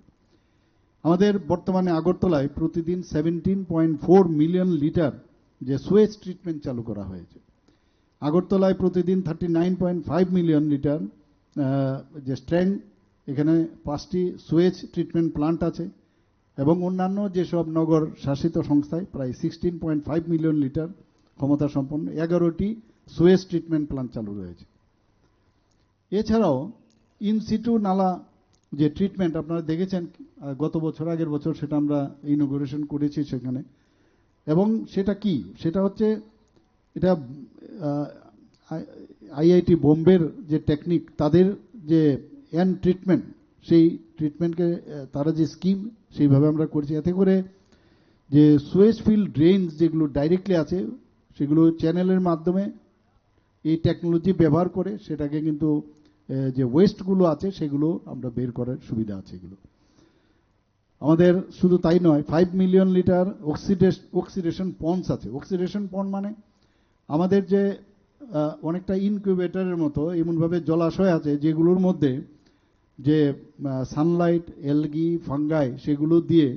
Speaker 1: আমাদের বর্তমানে আগরতলায় প্রতিদিন 17.4 মিলিয়ন লিটার যে সুয়েজ ট্রিটমেন্ট চালু করা হয়েছে। আগরতলায় প্রতিদিন 39.5 মিলিয়ন লিটার যে স্ট্রেংথ, এখানে 5টি সুয়েজ ট্রিটমেন্ট প্লান্ট আছে, এবং অন্যান্য যেসব নগর শাসিত সংস্থায় প্রায় 16.5 মিলিয়ন লিটার ক্ষমতা সম্পন্ন 11টি সুয়েজ ট্রিটমেন্ট প্ল্যান্ট চালু রয়েছে। এছাড়াও ইনসিটু নালা যে ট্রিটমেন্ট আপনারা দেখেছেন গত বছর আগের বছর, সেটা আমরা ইনোগ্রেশন করেছি সেখানে। এবং সেটা কি, সেটা হচ্ছে এটা আইআইটি বোম্বের যে টেকনিক, তাদের যে ট্রিটমেন্ট, সেই ট্রিটমেন্টকে তারা যে স্কিম সেইভাবে আমরা করছি। এতে করে যে সুয়েজ ফিল্ড ড্রেনস যেগুলো ডাইরেক্টলি আছে, সেগুলো চ্যানেলের মাধ্যমে এই টেকনোলজি ব্যবহার করে সেটাকে কিন্তু যে ওয়েস্টগুলো আছে সেগুলো আমরা বের করার সুবিধা আছে। এগুলো আমাদের শুধু তাই নয়, 5 মিলিয়ন লিটার অক্সিডেশন পন্ডস আছে। অক্সিডেশন পন্ড মানে আমাদের যে অনেকটা ইনকিউবেটরের মতো এমনভাবে জলাশয় আছে যেগুলোর মধ্যে যে সানলাইট, এলগি, ফাঙ্গাই সেগুলো দিয়ে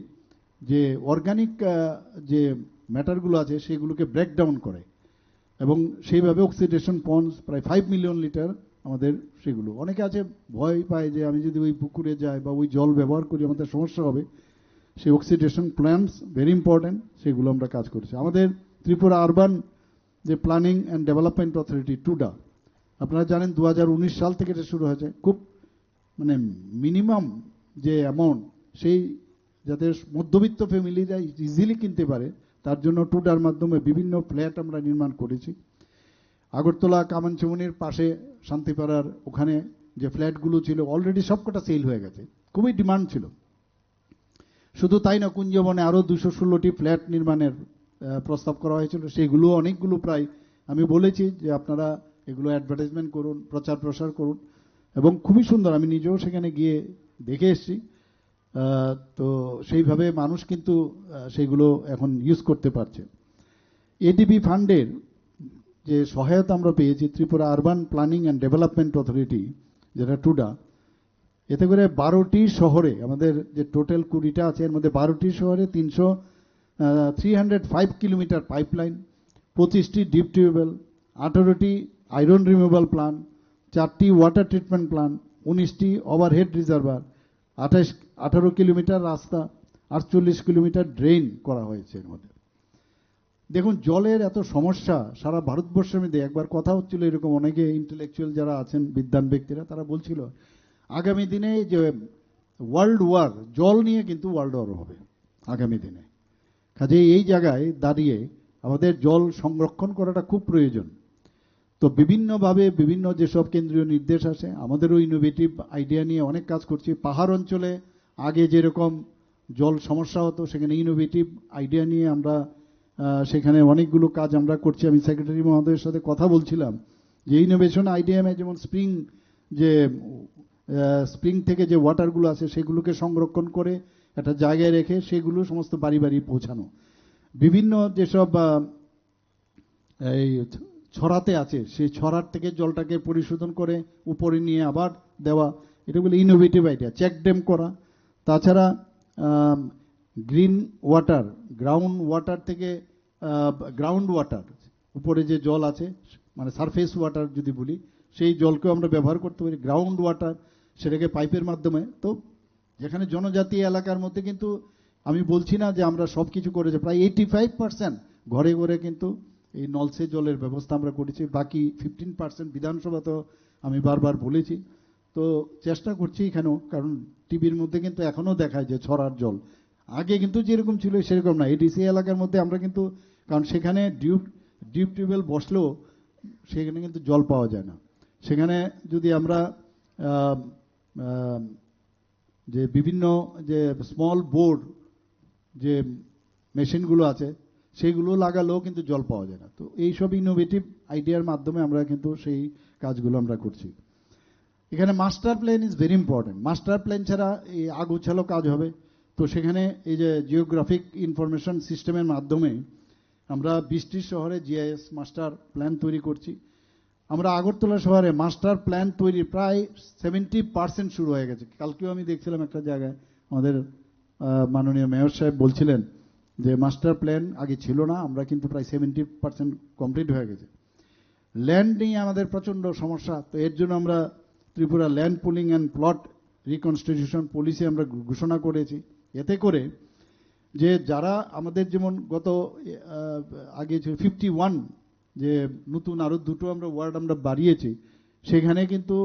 Speaker 1: যে অর্গানিক যে ম্যাটারগুলো আছে সেগুলোকে ব্রেকডাউন করে, এবং সেইভাবে অক্সিডেশন পন্ডস প্রায় 5 মিলিয়ন লিটার আমাদের। সেগুলো অনেকে আছে ভয় পায় যে আমি যদি ওই পুকুরে যাই বা ওই জল ব্যবহার করি আমাদের সমস্যা হবে। সেই অক্সিডেশন প্ল্যান্টস ভেরি ইম্পর্টেন্ট, সেগুলো আমরা কাজ করছি। আমাদের ত্রিপুরা আরবান যে planning and development authority TUDA, আপনারা জানেন 2019 সাল থেকে এটা শুরু হয়েছে। খুব মানে মিনিমাম যে অ্যামাউন্ট, সেই যাতে মধ্যবিত্ত ফ্যামিলিরা ইজিলি কিনতে পারে তার জন্য টুডার মাধ্যমে বিভিন্ন ফ্ল্যাট আমরা নির্মাণ করেছি। আগরতলা কামানচুমনির পাশে শান্তিপাড়ার ওখানে যে ফ্ল্যাটগুলো ছিল অলরেডি সবকটা সেল হয়ে গেছে, খুবই ডিমান্ড ছিল। শুধু তাই না, কুঞ্জবনে আরও 216টি ফ্ল্যাট নির্মাণের প্রস্তাব করা হয়েছিল, সেগুলো অনেকগুলো প্রায় আমি বলেছি যে আপনারা এগুলো অ্যাডভার্টাইজমেন্ট করুন, প্রচার প্রসার করুন, এবং খুবই সুন্দর। আমি নিজেও সেখানে গিয়ে দেখে এসেছি। তো সেইভাবে মানুষ কিন্তু সেগুলো এখন ইউজ করতে পারছে। এডিবি ফান্ডের যে সহায়তা আমরা পেয়েছি, Tripura urban planning and development authority যেটা টুডা, এতে করে 12টি শহরে আমাদের যে টোটাল 20টা আছে এর মধ্যে 12টি শহরে 305 কিলোমিটার পাইপলাইন, 25টি ডিপ টিউবওয়েল, 18টি আয়রন রিমুভাল প্ল্যান্ট, 4টি ওয়াটার ট্রিটমেন্ট প্ল্যান্ট, 19টি ওভারহেড রিজার্ভার, 18 কিলোমিটার রাস্তা, 48 কিলোমিটার ড্রেন করা হয়েছে এর মধ্যে। দেখুন, জলের এত সমস্যা সারা ভারতবর্ষের মধ্যে। একবার কথা হচ্ছিল এরকম, অনেকে ইন্টেলেকচুয়াল যারা আছেন, বিদ্বান ব্যক্তিরা, তারা বলছিল আগামী দিনে যে ওয়ার্ল্ড ওয়ার, জল নিয়ে কিন্তু ওয়ার্ল্ড ওয়ার হবে আগামী দিনে। কাজেই এই জায়গায় দাঁড়িয়ে আমাদের জল সংরক্ষণ করাটা খুব প্রয়োজন। তো বিভিন্নভাবে বিভিন্ন যেসব কেন্দ্রীয় নির্দেশ আছে, আমাদেরও ইনোভেটিভ আইডিয়া নিয়ে অনেক কাজ করছি। পাহাড় অঞ্চলে আগে যেরকম জল সমস্যা হতো, সেখানে ইনোভেটিভ আইডিয়া নিয়ে আমরা সেখানে অনেকগুলো কাজ আমরা করছি। আমি সেক্রেটারি মহোদয়ের সাথে কথা বলছিলাম যে ইনোভেশন আইডিয়া যেমন স্প্রিং থেকে যে ওয়াটারগুলো আছে সেগুলোকে সংরক্ষণ করে একটা জায়গায় রেখে সেগুলো সমস্ত বাড়ি বাড়ি পৌঁছানো। বিভিন্ন যেসব এই ছড়াতে আছে, সেই ছড়ার থেকে জলটাকে পরিশোধন করে উপরে নিয়ে আবার দেওয়া, এটাগুলো ইনোভেটিভ আইডিয়া। চেক ড্যাম করা, তাছাড়া গ্রিন ওয়াটার, গ্রাউন্ড ওয়াটার থেকে গ্রাউন্ড ওয়াটার, উপরে যে জল আছে মানে সারফেস ওয়াটার যদি বলি, সেই জলকেও আমরা ব্যবহার করতে পারি। গ্রাউন্ড ওয়াটার, সেটাকে পাইপের মাধ্যমে। তো যেখানে জনজাতি এলাকার মধ্যে কিন্তু আমি বলছি না যে আমরা সব কিছু করেছি, প্রায় 85% ঘরে ঘরে কিন্তু এই নলসে জলের ব্যবস্থা আমরা করেছি। বাকি 15% বিধানসভাতেও আমি বারবার বলেছি। তো চেষ্টা করছি এখানেও, কারণ টিভির মধ্যে কিন্তু এখনও দেখায় যে ছড়ার জল, আগে কিন্তু যেরকম ছিল সেরকম না। এডিসি এলাকার মধ্যে আমরা কিন্তু, কারণ সেখানে ডিপ টিউবওয়েল বসলেও সেখানে কিন্তু জল পাওয়া যায় না। সেখানে যদি আমরা যে বিভিন্ন যে স্মল বোর যে মেশিনগুলো আছে সেইগুলো লাগালেও কিন্তু জল পাওয়া যায় না। তো এইসব ইনোভেটিভ আইডিয়ার মাধ্যমে আমরা কিন্তু সেই কাজগুলো আমরা করছি। এখানে master plan is very important. Master plan ছাড়া এই আগুছালো কাজ হবে। তো সেখানে এই যে জিওগ্রাফিক ইনফরমেশন সিস্টেমের মাধ্যমে আমরা 20টি শহরে জিআইএস মাস্টার প্ল্যান তৈরি করছি। আমরা আগরতলা শহরে মাস্টার প্ল্যান তৈরি প্রায় 70% শুরু হয়ে গেছে। কালকেও আমি দেখছিলাম একটা জায়গায়, আমাদের মাননীয় মেয়র সাহেব বলছিলেন যে মাস্টার প্ল্যান আগে ছিল না, আমরা কিন্তু প্রায় 70% কমপ্লিট হয়ে গেছে। ল্যান্ড নিয়ে আমাদের প্রচণ্ড সমস্যা। তো এর জন্য আমরা Tripura land pooling and plot reconstitution policy আমরা ঘোষণা করেছি। এতে করে যে যারা আমাদের যেমন গত আগে ছিল 51, যে নতুন আরো দুটো আমরা ওয়ার্ড আমরা বাড়িয়েছি, সেখানে কিন্তু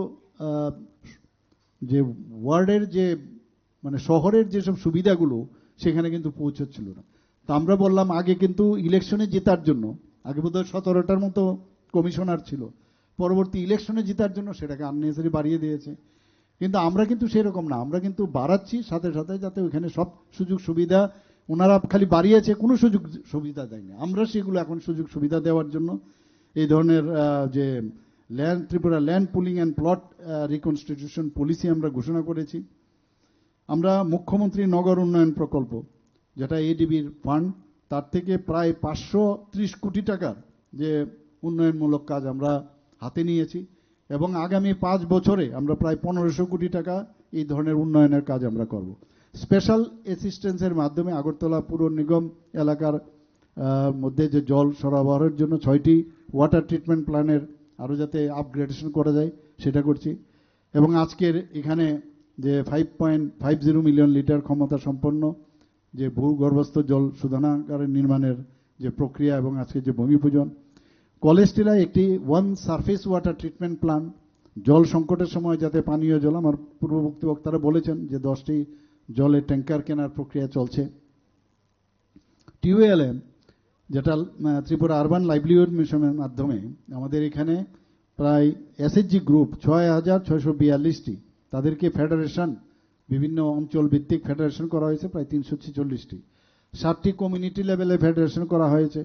Speaker 1: যে ওয়ার্ডের যে মানে শহরের যেসব সুবিধাগুলো সেখানে কিন্তু পৌঁছচ্ছিল না। তো আমরা বললাম আগে কিন্তু ইলেকশনে জেতার জন্য, আগে বোধহয় 17টার মতো কমিশনার ছিল, পরবর্তী ইলেকশনে জেতার জন্য সেটাকে আননেসারি বাড়িয়ে দিয়েছে। কিন্তু আমরা কিন্তু সেরকম না, আমরা কিন্তু বাড়াচ্ছি সাথে সাথে, যাতে ওইখানে সব সুযোগ সুবিধা, ওনারা খালি বাড়িয়েছে, কোনো সুযোগ সুবিধা দেয়নি, আমরা সেগুলো এখন সুযোগ সুবিধা দেওয়ার জন্য এই ধরনের যে Tripura land pooling and plot reconstitution policy আমরা ঘোষণা করেছি। আমরা মুখ্যমন্ত্রী নগর উন্নয়ন প্রকল্প, যেটা এডিবির ফান্ড, তার থেকে প্রায় 530 কোটি টাকার যে উন্নয়নমূলক কাজ আমরা হাতে নিয়েছি, এবং আগামী 5 বছরে আমরা প্রায় 1500 কোটি টাকা এই ধরনের উন্নয়নের কাজ আমরা করব। স্পেশাল অ্যাসিস্ট্যান্সের মাধ্যমে আগরতলা পুর নিগম এলাকার মধ্যে যে জল সরবরাহের জন্য 6টি ওয়াটার ট্রিটমেন্ট প্ল্যানের আরও যাতে আপগ্রেডেশন করা যায় সেটা করছি। এবং আজকের এখানে যে 5.50 মিলিয়ন লিটার ক্ষমতা সম্পন্ন যে ভূগর্ভস্থ জল শোধনাগার নির্মাণের যে প্রক্রিয়া, এবং আজকে যে ভূমি পূজন, কলেজটিলায় একটি সারফেস ওয়াটার ট্রিটমেন্ট প্ল্যান্ট, জল সংকটের সময় যাতে পানীয় জল, আমার পূর্ববর্তী বক্তারা বলেছেন যে 10টি জলের ট্যাঙ্কার কেনার প্রক্রিয়া চলছে। টিউএলএম, যেটা ত্রিপুরা আরবান লাইভলিহুড মিশনের মাধ্যমে আমাদের এখানে প্রায় এসএইচজি গ্রুপ 6642টি, তাদেরকে ফেডারেশন, বিভিন্ন অঞ্চল ভিত্তিক ফেডারেশন করা হয়েছে প্রায় 346টি, 7টি কমিউনিটি লেভেলে ফেডারেশন করা হয়েছে।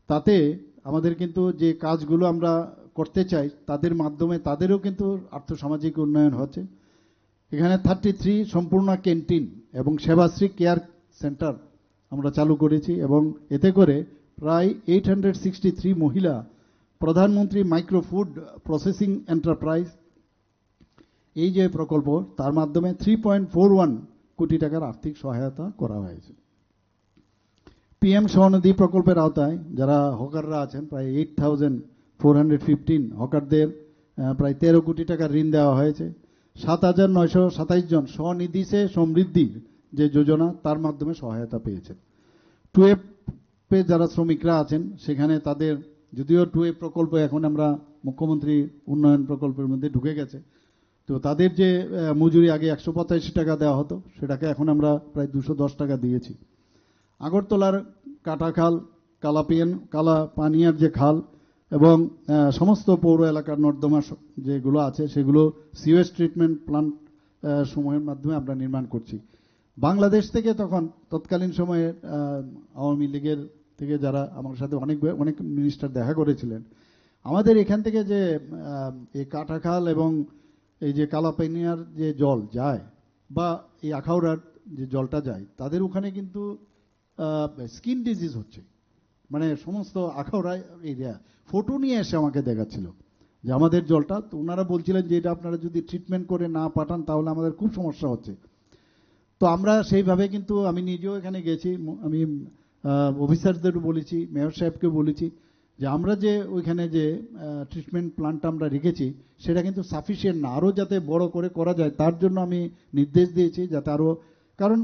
Speaker 1: তাতে আমাদের কিন্তু যে কাজগুলো আমরা করতে চাই তাদের মাধ্যমে তাদেরও কিন্তু আর্থসামাজিক উন্নয়ন হচ্ছে। এখানে 33 সম্পূর্ণ ক্যান্টিন এবং সেবাশ্রী কেয়ার সেন্টার আমরা চালু করেছি, এবং এতে করে প্রায় 863 মহিলা প্রধানমন্ত্রী মাইক্রো ফুড প্রসেসিং এন্টারপ্রাইজ, এই যে প্রকল্প, তার মাধ্যমে 3.41 কোটি টাকার আর্থিক সহায়তা করা হয়েছে। পিএম স্বনিধি প্রকল্পের আওতায় যারা হকাররা আছেন, প্রায় 8415 হকারদের প্রায় 13 কোটি টাকার ঋণ দেওয়া হয়েছে। 7927 জন স্বনিধি সে সমৃদ্ধির যে যোজনা, তার মাধ্যমে সহায়তা পেয়েছেন। টুয়েপে যারা শ্রমিকরা আছেন সেখানে তাদের, যদিও টুয়েপ প্রকল্প এখন আমরা মুখ্যমন্ত্রী উন্নয়ন প্রকল্পের মধ্যে ঢুকে গেছে, তো তাদের যে মজুরি আগে 185 টাকা দেওয়া হতো, সেটাকে এখন আমরা প্রায় 210 টাকা দিয়েছি। আগরতলার কাটাখাল, কালা পানিয়ার যে খাল এবং সমস্ত পৌর এলাকার নর্দমা যেগুলো আছে সেগুলো সিওয়েজ ট্রিটমেন্ট প্ল্যান্ট সময়ের মাধ্যমে আমরা নির্মাণ করছি। বাংলাদেশ থেকে তখন তৎকালীন সময়ে আওয়ামী লীগের থেকে যারা আমার সাথে অনেক মিনিস্টার দেখা করেছিলেন, আমাদের এখান থেকে যে এই কাটাখাল এবং এই যে কালাপানিয়ার যে জল যায় বা এই আখাউড়ার যে জলটা যায়, তাদের ওখানে কিন্তু স্কিন ডিজিজ হচ্ছে, মানে সমস্ত আখাউড়া এরিয়া ফটো নিয়ে এসে আমাকে দেখাচ্ছিল যে আমাদের জলটা, তো ওনারা বলছিলেন যে এটা আপনারা যদি ট্রিটমেন্ট করে না পাঠান তাহলে আমাদের খুব সমস্যা হচ্ছে। তো আমরা সেইভাবে কিন্তু আমি নিজেও এখানে গেছি, আমি অফিসারদেরও বলেছি, মেয়র সাহেবকেও বলেছি যে আমরা যে ওইখানে যে ট্রিটমেন্ট প্ল্যান্টটা আমরা রেখেছি সেটা কিন্তু সাফিসিয়েন্ট না, আরও যাতে বড় করে করা যায় তার জন্য আমি নির্দেশ দিয়েছি যাতে আরও, কারণ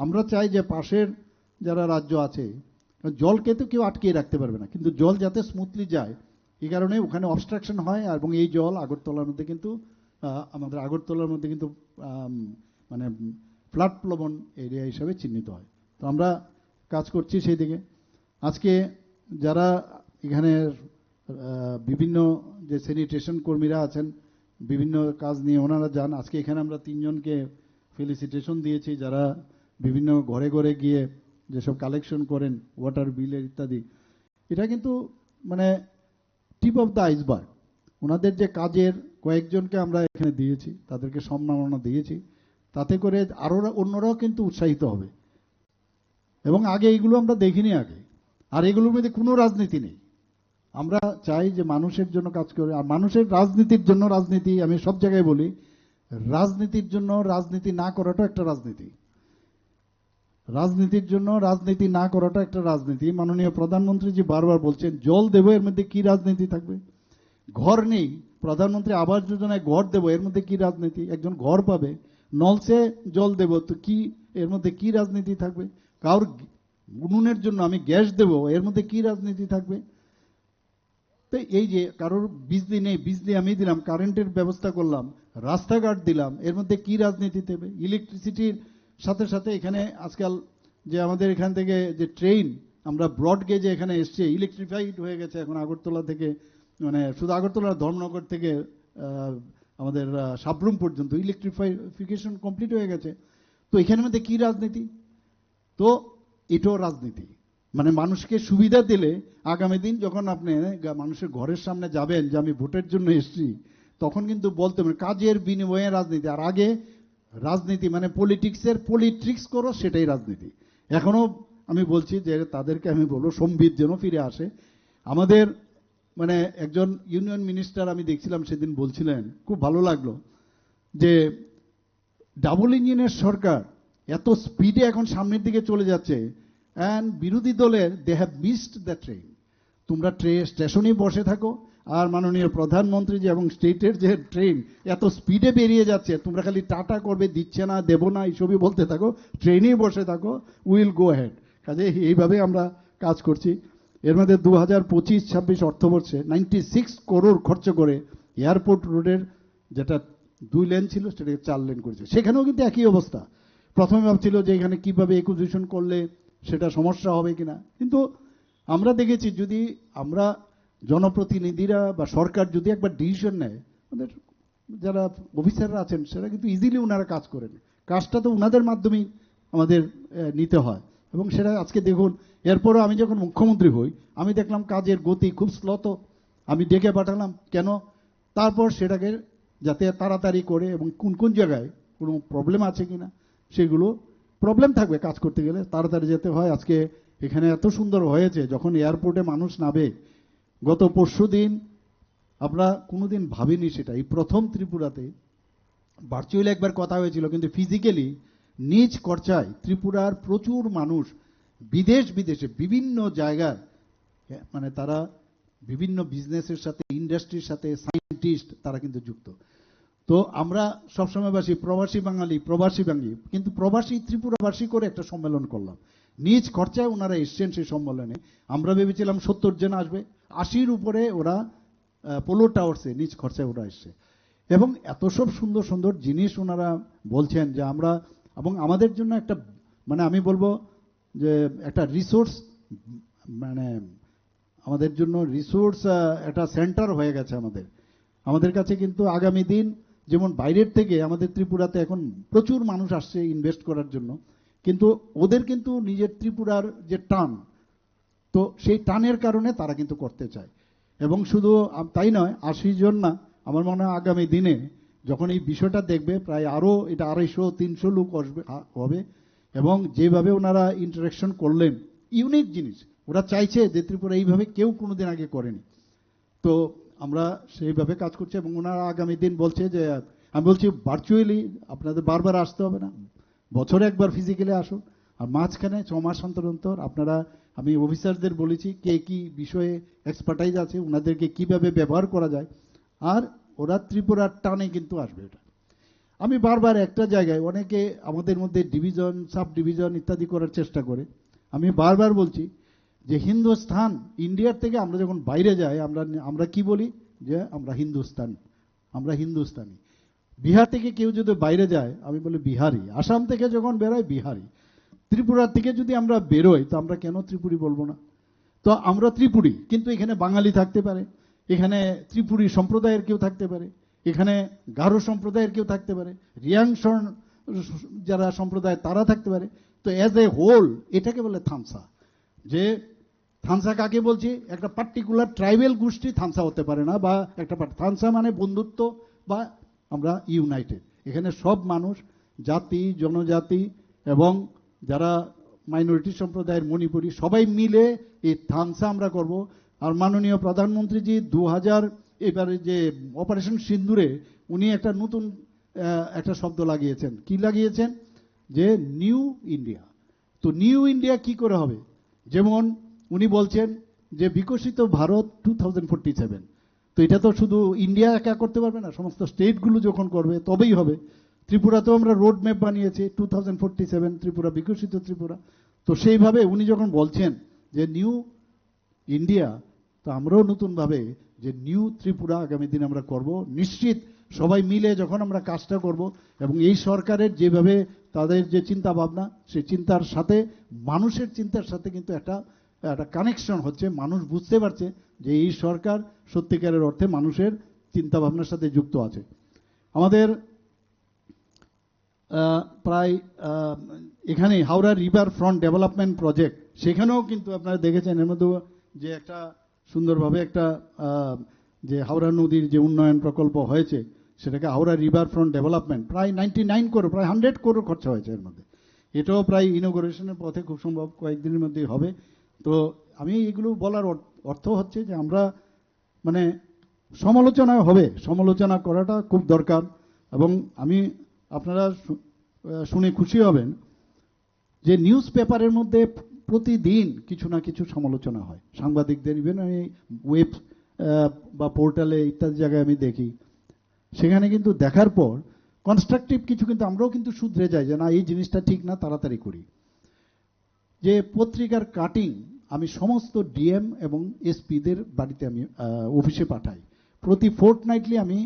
Speaker 1: আমরা চাই যে পাশের যারা রাজ্য আছে জলকে তো কেউ আটকিয়ে রাখতে পারবে না, কিন্তু জল যাতে স্মুথলি যায় এই কারণে ওখানে অবস্ট্রাকশন হয়, এবং এই জল আগরতলার মধ্যে কিন্তু আমাদের আগরতলার মধ্যে কিন্তু মানে ফ্লাড প্লবন এরিয়া হিসাবে চিহ্নিত হয়। তো আমরা কাজ করছি সেই দিকে। আজকে যারা এখানে বিভিন্ন যে স্যানিটেশন কর্মীরা আছেন বিভিন্ন কাজ নিয়ে ওনারা যান, আজকে এখানে আমরা 3 জনকে ফেলিসিটেশন দিয়েছি যারা বিভিন্ন ঘরে ঘরে গিয়ে যেসব কালেকশন করেন ওয়াটার বিলের ইত্যাদি। এটা কিন্তু মানে টিপ অফ দ্য আইসবার্গ, ওনাদের যে কাজের কয়েকজনকে আমরা এখানে দিয়েছি, তাদেরকে সম্মাননা দিয়েছি, তাতে করে আরও অন্যরাও কিন্তু উৎসাহিত হবে। এবং আগে এগুলো আমরা দেখিনি আগে, আর এগুলোর মধ্যে কোনো রাজনীতি নেই। আমরা চাই যে মানুষের জন্য কাজ করে, আর মানুষের রাজনীতির জন্য রাজনীতি, আমি সব জায়গায় বলি রাজনীতির জন্য রাজনীতি না করাটা একটা রাজনীতি, রাজনীতির জন্য রাজনীতি না করাটা একটা রাজনীতি। মাননীয় প্রধানমন্ত্রীজি বারবার বলছেন জল দেবো, এর মধ্যে কি রাজনীতি থাকবে? ঘর নেই, প্রধানমন্ত্রী আবাস যোজনায় ঘর দেবো, এর মধ্যে কি রাজনীতি? একজন ঘর পাবে, নলসে জল দেবো, তো কি এর মধ্যে কি রাজনীতি থাকবে? কারোর উনুনের জন্য আমি গ্যাস দেব, এর মধ্যে কি রাজনীতি থাকবে? তো এই যে কারোর বিজলি নেই, বিজলি আমি দিলাম, কারেন্টের ব্যবস্থা করলাম, রাস্তাঘাট দিলাম, এর মধ্যে কি রাজনীতি দেবে? ইলেকট্রিসিটির সাথে সাথে এখানে আজকাল যে আমাদের এখান থেকে যে ট্রেন, আমরা ব্রড গেজে এখানে এসছে, ইলেকট্রিফাইড হয়ে গেছে এখন আগরতলা থেকে, মানে শুধু আগরতলা, ধর্মনগর থেকে আমাদের সাবরুম পর্যন্ত ইলেকট্রিফিকেশন কমপ্লিট হয়ে গেছে। তো এখানের মধ্যে কি রাজনীতি? তো এটাও রাজনীতি, মানে মানুষকে সুবিধা দিলে আগামী দিন যখন আপনি মানুষের ঘরের সামনে যাবেন যে আমি ভোটের জন্য এসেছি, তখন কিন্তু বলতে হবে কাজের বিনিময়ে রাজনীতি। আর আগে রাজনীতি মানে পলিটিক্স করো, সেটাই রাজনীতি। এখনো আমি বলছি যে তাদেরকে আমি বলবো সম্বিত যেন ফিরে আসে। আমাদের মানে একজন ইউনিয়ন মিনিস্টার আমি দেখছিলাম সেদিন, বলছিলেন খুব ভালো লাগলো যে ডাবল ইঞ্জিনের সরকার এত স্পিডে এখন সামনের দিকে চলে যাচ্ছে, অ্যান্ড বিরোধী দলের they have missed the train. তোমরা স্টেশনেই বসে থাকো, আর মাননীয় প্রধানমন্ত্রী যে এবং স্টেটের যে ট্রেন এত স্পিডে বেরিয়ে যাচ্ছে, তোমরা খালি টাটা করবে, দিচ্ছে না, দেবো না, এইসবই বলতে থাকো, ট্রেনেই বসে থাকো, উইল গো হেড। কাজে এইভাবে আমরা কাজ করছি। এর মধ্যে 2025-26 অর্থবর্ষে 96 করোড় খরচ করে এয়ারপোর্ট রোডের যেটা 2 লেন ছিল সেটাকে 4 লেন করেছে। সেখানেও কিন্তু একই অবস্থা। প্রথমে ভাবছিল যে এখানে কিভাবে একুইজিশন করলে সেটা সমস্যা হবে কিনা, কিন্তু আমরা দেখেছি যদি আমরা জনপ্রতিনিধিরা বা সরকার যদি একবার ডিসিশন নেয়, আমাদের যারা অফিসাররা আছেন সেটা কিন্তু ইজিলি ওনারা কাজ করেন। কাজটা তো ওনাদের মাধ্যমেই আমাদের নিতে হয়, এবং সেটা আজকে দেখুন। এরপরও আমি যখন মুখ্যমন্ত্রী হই, আমি দেখলাম কাজের গতি খুব স্লত, আমি ডেকে পাঠালাম কেন, তারপর সেটাকে যাতে তাড়াতাড়ি করে এবং কোন কোন জায়গায় কোনো প্রবলেম আছে কিনা, সেগুলো প্রবলেম থাকবে কাজ করতে গেলে তাড়াতাড়ি যেতে হয়। আজকে এখানে এত সুন্দর হয়েছে, যখন এয়ারপোর্টে মানুষ নামে, গত পরশুদিন আমরা কোনোদিন ভাবিনি সেটা, এই প্রথম ত্রিপুরাতে ভার্চুয়ালি একবার কথা হয়েছিল, কিন্তু ফিজিক্যালি নিজ খরচায় ত্রিপুরার প্রচুর মানুষ বিদেশে বিভিন্ন জায়গার, মানে তারা বিভিন্ন বিজনেসের সাথে, ইন্ডাস্ট্রির সাথে, সায়েন্টিস্ট তারা কিন্তু যুক্ত। তো আমরা সবসময় প্রবাসী বাঙালি, কিন্তু প্রবাসী ত্রিপুরাবাসী করে একটা সম্মেলন করলাম, নিজ খরচায় ওনারা এসছেন সেই সম্মেলনে। আমরা ভেবেছিলাম 70 জন আসবে, 80-র উপরে ওরা পোলো টাওয়ার্সে নিজ খরচায় ওরা এসছে, এবং এত সব সুন্দর সুন্দর জিনিস ওনারা বলছেন যে আমরা, এবং আমাদের জন্য একটা, মানে আমি বলবো যে একটা রিসোর্স, মানে আমাদের জন্য রিসোর্স একটা সেন্টার হয়ে গেছে আমাদের কাছে। কিন্তু আগামী দিন যেমন বাইরের থেকে আমাদের ত্রিপুরাতে এখন প্রচুর মানুষ আসছে ইনভেস্ট করার জন্য, কিন্তু ওদের কিন্তু নিজের ত্রিপুরার যে টান, তো সেই টানের কারণে তারা কিন্তু করতে চায়। এবং শুধু তাই নয়, 80 জন না, আমার মনে হয় আগামী দিনে যখন এই বিষয়টা দেখবে, প্রায় আরও এটা 250-300 লোক হবে। এবং যেভাবে ওনারা ইন্টারাকশন করলেন, ইউনিক জিনিস, ওরা চাইছে যে ত্রিপুরা এইভাবে কেউ কোনোদিন আগে করেনি। তো আমরা সেইভাবে কাজ করছি, এবং ওনারা আগামী দিন বলছে যে, আমি বলছি ভার্চুয়ালি আপনাদের বারবার আসতে হবে না, বছরে একবার ফিজিক্যালি আসুন, আর মাঝখানে 6 মাস অন্তর অন্তর আপনারা, আমি অফিসারদের বলেছি কে কি বিষয়ে এক্সপার্টাইজ আছে, ওনাদেরকে কিভাবে ব্যবহার করা যায়, আর ওরা ত্রিপুরার টানে কিন্তু আসবে। এটা আমি বারবার একটা জায়গায়, অনেকে আমাদের মধ্যে ডিভিশন, সাব ডিভিশন ইত্যাদি করার চেষ্টা করে, আমি বারবার বলছি যে হিন্দুস্তান, ইন্ডিয়ার থেকে আমরা যখন বাইরে যাই, আমরা কি বলি যে আমরা হিন্দুস্তানি। বিহার থেকে কেউ যদি বাইরে যায়, আমি বলি বিহারি। আসাম থেকে যখন বেরোয় বিহারি। ত্রিপুরা থেকে যদি আমরা বেরোই, তো আমরা কেন ত্রিপুরি বলবো না? তো আমরা ত্রিপুরি, কিন্তু এখানে বাঙালি থাকতে পারে, এখানে ত্রিপুরি সম্প্রদায়ের কেউ থাকতে পারে, এখানে গারো সম্প্রদায়ের কেউ থাকতে পারে, রিয়াং যারা সম্প্রদায় তারা থাকতে পারে। তো অ্যাজ এ হোল এটাকে বলে থানসা। যে থানসা কাকে বলছি, একটা পার্টিকুলার ট্রাইবেল গোষ্ঠী থানসা হতে পারে না, বা একটা থানসা মানে বন্ধুত্ব, বা আমরা ইউনাইটেড। এখানে সব মানুষ, জাতি, জনজাতি এবং যারা মাইনরিটি সম্প্রদায়ের, মণিপুরি, সবাই মিলে এই থানসা আমরা করব। আর মাননীয় প্রধানমন্ত্রীজি 2000 এবারে যে অপারেশন সিন্দুরে উনি একটা নতুন একটা শব্দ লাগিয়েছেন। কি লাগিয়েছেন? যে নিউ ইন্ডিয়া। তো নিউ ইন্ডিয়া কি করে হবে? যেমন উনি বলছেন যে বিকশিত ভারত 2047। তো এটা তো শুধু ইন্ডিয়া একা করতে পারবে না, সমস্ত স্টেটগুলো যখন করবে তবেই হবে। ত্রিপুরাতেও আমরা রোড ম্যাপ বানিয়েছি 2047, ত্রিপুরা বিকশিত ত্রিপুরা। তো সেইভাবে উনি যখন বলছেন যে নিউ ইন্ডিয়া, তো আমরাও নতুনভাবে যে নিউ ত্রিপুরা আগামী দিনে আমরা করব। নিশ্চিত সবাই মিলে যখন আমরা কাজটা করব এবং এই সরকারের যেভাবে তাদের যে চিন্তা ভাবনা, সেই চিন্তার সাথে মানুষের চিন্তার সাথে কিন্তু একটা একটা কানেকশন হচ্ছে। মানুষ বুঝতে পারছে যে এই সরকার সত্যিকারের অর্থে মানুষের চিন্তা ভাবনার সাথে যুক্ত আছে। আমাদের প্রায় এখানে Howrah river front development project, সেখানেও কিন্তু আপনারা দেখেছেন এর মধ্যে যে একটা সুন্দরভাবে একটা যে হাওড়া নদীর যে উন্নয়ন প্রকল্প হয়েছে, সেটাকে হাওড়া রিভার ফ্রন্ট ডেভেলপমেন্ট প্রায় 99 করোড়, প্রায় 100 করোড় খরচা হয়েছে এর মধ্যে। এটাও প্রায় ইনোগ্রেশনের পথে, খুব সম্ভব কয়েকদিনের মধ্যেই হবে। তো আমি এগুলো বলার অর্থ হচ্ছে যে আমরা মানে সমালোচনা হবে, সমালোচনা করাটা খুব দরকার। এবং আমি আপনারা শুনে খুশি হবেন যে নিউজ পেপারের মধ্যে প্রতিদিন কিছু না কিছু সমালোচনা হয় সাংবাদিকদের, ইভেন আমি ওয়েব বা পোর্টালে ইত্যাদি জায়গায় আমি দেখি। সেখানে কিন্তু দেখার পর কনস্ট্রাকটিভ কিছু কিন্তু আমরাও কিন্তু শুধরে যাই যে না এই জিনিসটা ঠিক না, তাড়াতাড়ি করি। যে পত্রিকার কাটিং আমি সমস্ত ডিএম এবং এসপিদের বাড়িতে আমি অফিসে পাঠাই। প্রতি ফোর্টনাইটলি আমি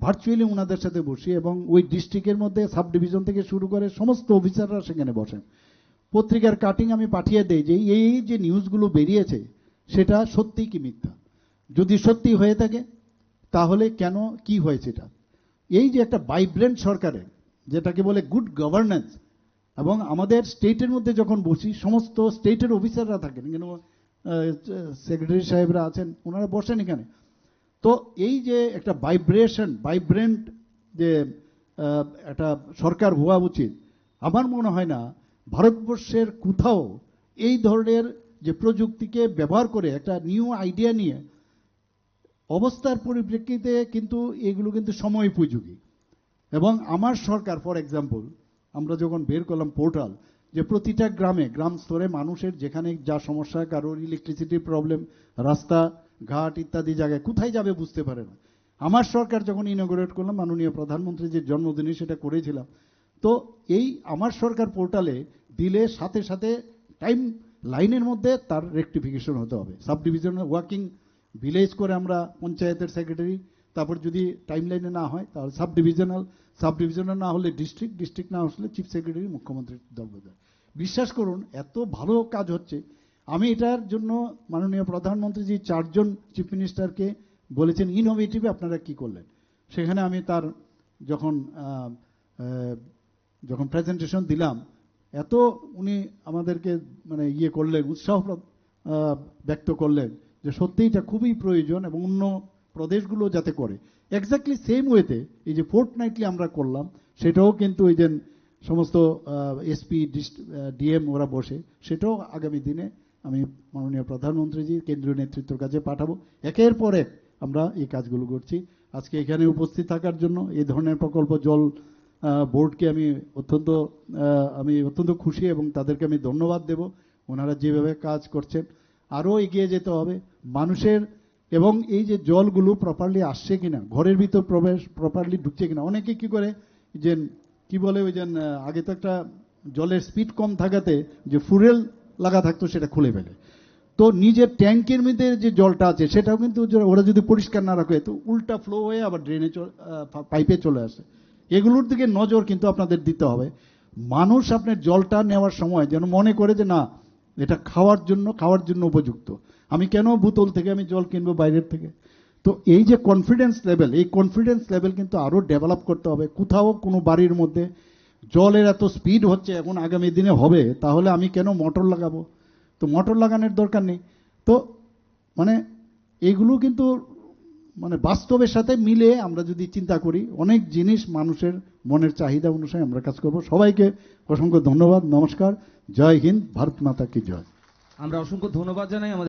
Speaker 1: ভার্চুয়ালি ওনাদের সাথে বসি এবং ওই ডিস্ট্রিক্টের মধ্যে সাব ডিভিশন থেকে শুরু করে সমস্ত অফিসাররা সেখানে বসেন। পত্রিকার কাটিং আমি পাঠিয়ে দেই যে এই যে নিউজগুলো বেরিয়েছে সেটা সত্যি কি মিথ্যা, যদি সত্যি হয়ে থাকে তাহলে কেন, কি হয়েছে এটা। এই যে একটা ভাইব্রেন্ট সরকারের যেটাকে বলে গুড গভর্নেন্স, এবং আমাদের স্টেটের মধ্যে যখন বসি সমস্ত স্টেটের অফিসাররা থাকেন, কিন্তু সেক্রেটারি সাহেবরা আছেন, ওনারা বসেন এখানে। তো এই যে একটা ভাইব্রেন্ট যে একটা সরকার হওয়া উচিত, আমার মনে হয় না ভারতবর্ষের কোথাও এই ধরনের যে প্রযুক্তিকে ব্যবহার করে একটা নিউ আইডিয়া নিয়ে অবস্থার পরিপ্রেক্ষিতে কিন্তু এগুলো কিন্তু সময় উপযোগী। এবং আমার সরকার ফর এক্সাম্পল আমরা যখন বের করলাম পোর্টাল, যে প্রতিটা গ্রামে, গ্রাম স্তরে মানুষের যেখানে যা সমস্যা, কারোর ইলেকট্রিসিটির প্রবলেম, রাস্তা ঘাট ইত্যাদি জায়গায় কোথায় যাবে বুঝতে পারে না। আমার সরকার যখন ইনঅগ্রেট করলাম, মাননীয় প্রধানমন্ত্রীর যে জন্মদিনে সেটা করেছিলাম, তো এই আমার সরকার পোর্টালে দিলে সাথে সাথে টাইম লাইনের মধ্যে তার রেকটিফিকেশন হতে হবে। সাব ডিভিশনাল ওয়ার্কিং ভিলেজ করে আমরা পঞ্চায়েতের সেক্রেটারি, তারপর যদি টাইম লাইনে না হয় তাহলে সাব ডিভিশনাল না হলে ডিস্ট্রিক্ট না হলে চিফ সেক্রেটারি, মুখ্যমন্ত্রীর দপ্তর। বিশ্বাস করুন এত ভালো কাজ হচ্ছে। আমি এটার জন্য মাননীয় প্রধানমন্ত্রীজি 4 জন চিফ মিনিস্টারকে বলেছেন ইনোভেটিভ আপনারা কি করলেন। সেখানে আমি তার যখন প্রেজেন্টেশন দিলাম, এত উনি আমাদেরকে মানে করলেন, উৎসাহ ব্যক্ত করলেন যে সত্যিই এটা খুবই প্রয়োজন এবং অন্য প্রদেশগুলো যাতে করে। এক্স্যাক্টলি সেম ওয়েতে এই যে ফোর্টনাইটলি আমরা করলাম, সেটাও কিন্তু এই যে সমস্ত এসপি ডিএম ওরা বসে, সেটাও আগামী দিনে আমি মাননীয় প্রধানমন্ত্রীজি কেন্দ্রীয় নেতৃত্বের কাছে পাঠাবো। একের পর এক আমরা এই কাজগুলো করছি। আজকে এখানে উপস্থিত থাকার জন্য এই ধরনের প্রকল্প জল বোর্ডকে আমি অত্যন্ত খুশি এবং তাদেরকে আমি ধন্যবাদ দেব। ওনারা যেভাবে কাজ করছেন আরও এগিয়ে যেতে হবে মানুষের, এবং এই যে জলগুলো প্রপারলি আসছে কিনা, ঘরের ভিতর প্রপারলি ঢুকছে কিনা। অনেকে কি করে যে কি বলে ওই যে আগে তো একটা জলের স্পিড কম থাকাতে যে ফুয়েল লাগা থাকতো সেটা খুলে ফেলে, তো নিজের ট্যাঙ্কের মধ্যে যে জলটা আছে সেটাও কিন্তু ওরা যদি পরিষ্কার না রাখে তো উল্টা ফ্লো হয়ে আবার ড্রেনে পাইপে চলে আসে। এগুলোর দিকে নজর কিন্তু আপনাদের দিতে হবে। মানুষ আপনার জলটা নেওয়ার সময় যেন মনে করে যে না এটা খাওয়ার জন্য উপযুক্ত, আমি কেন বোতল থেকে আমি জল কিনবো বাইরের থেকে। তো এই যে কনফিডেন্স লেভেল কিন্তু আরো ডেভেলপ করতে হবে। কোথাও কোনো বাড়ির মধ্যে জলের এত স্পিড হচ্ছে, এখন আগামী দিনে হবে, তাহলে আমি কেন মোটর লাগাবো? তো মোটর লাগানোর দরকার নেই। তো মানে এইগুলো কিন্তু মানে বাস্তবের সাথে মিলে আমরা যদি চিন্তা করি, অনেক জিনিস মানুষের মনের চাহিদা অনুসারে আমরা কাজ করব। সবাইকে অসংখ্য ধন্যবাদ, নমস্কার, জয় হিন্দ, ভারত মাতা কি জয়।
Speaker 2: আমরা অসংখ্য ধন্যবাদ জানাই আমাদের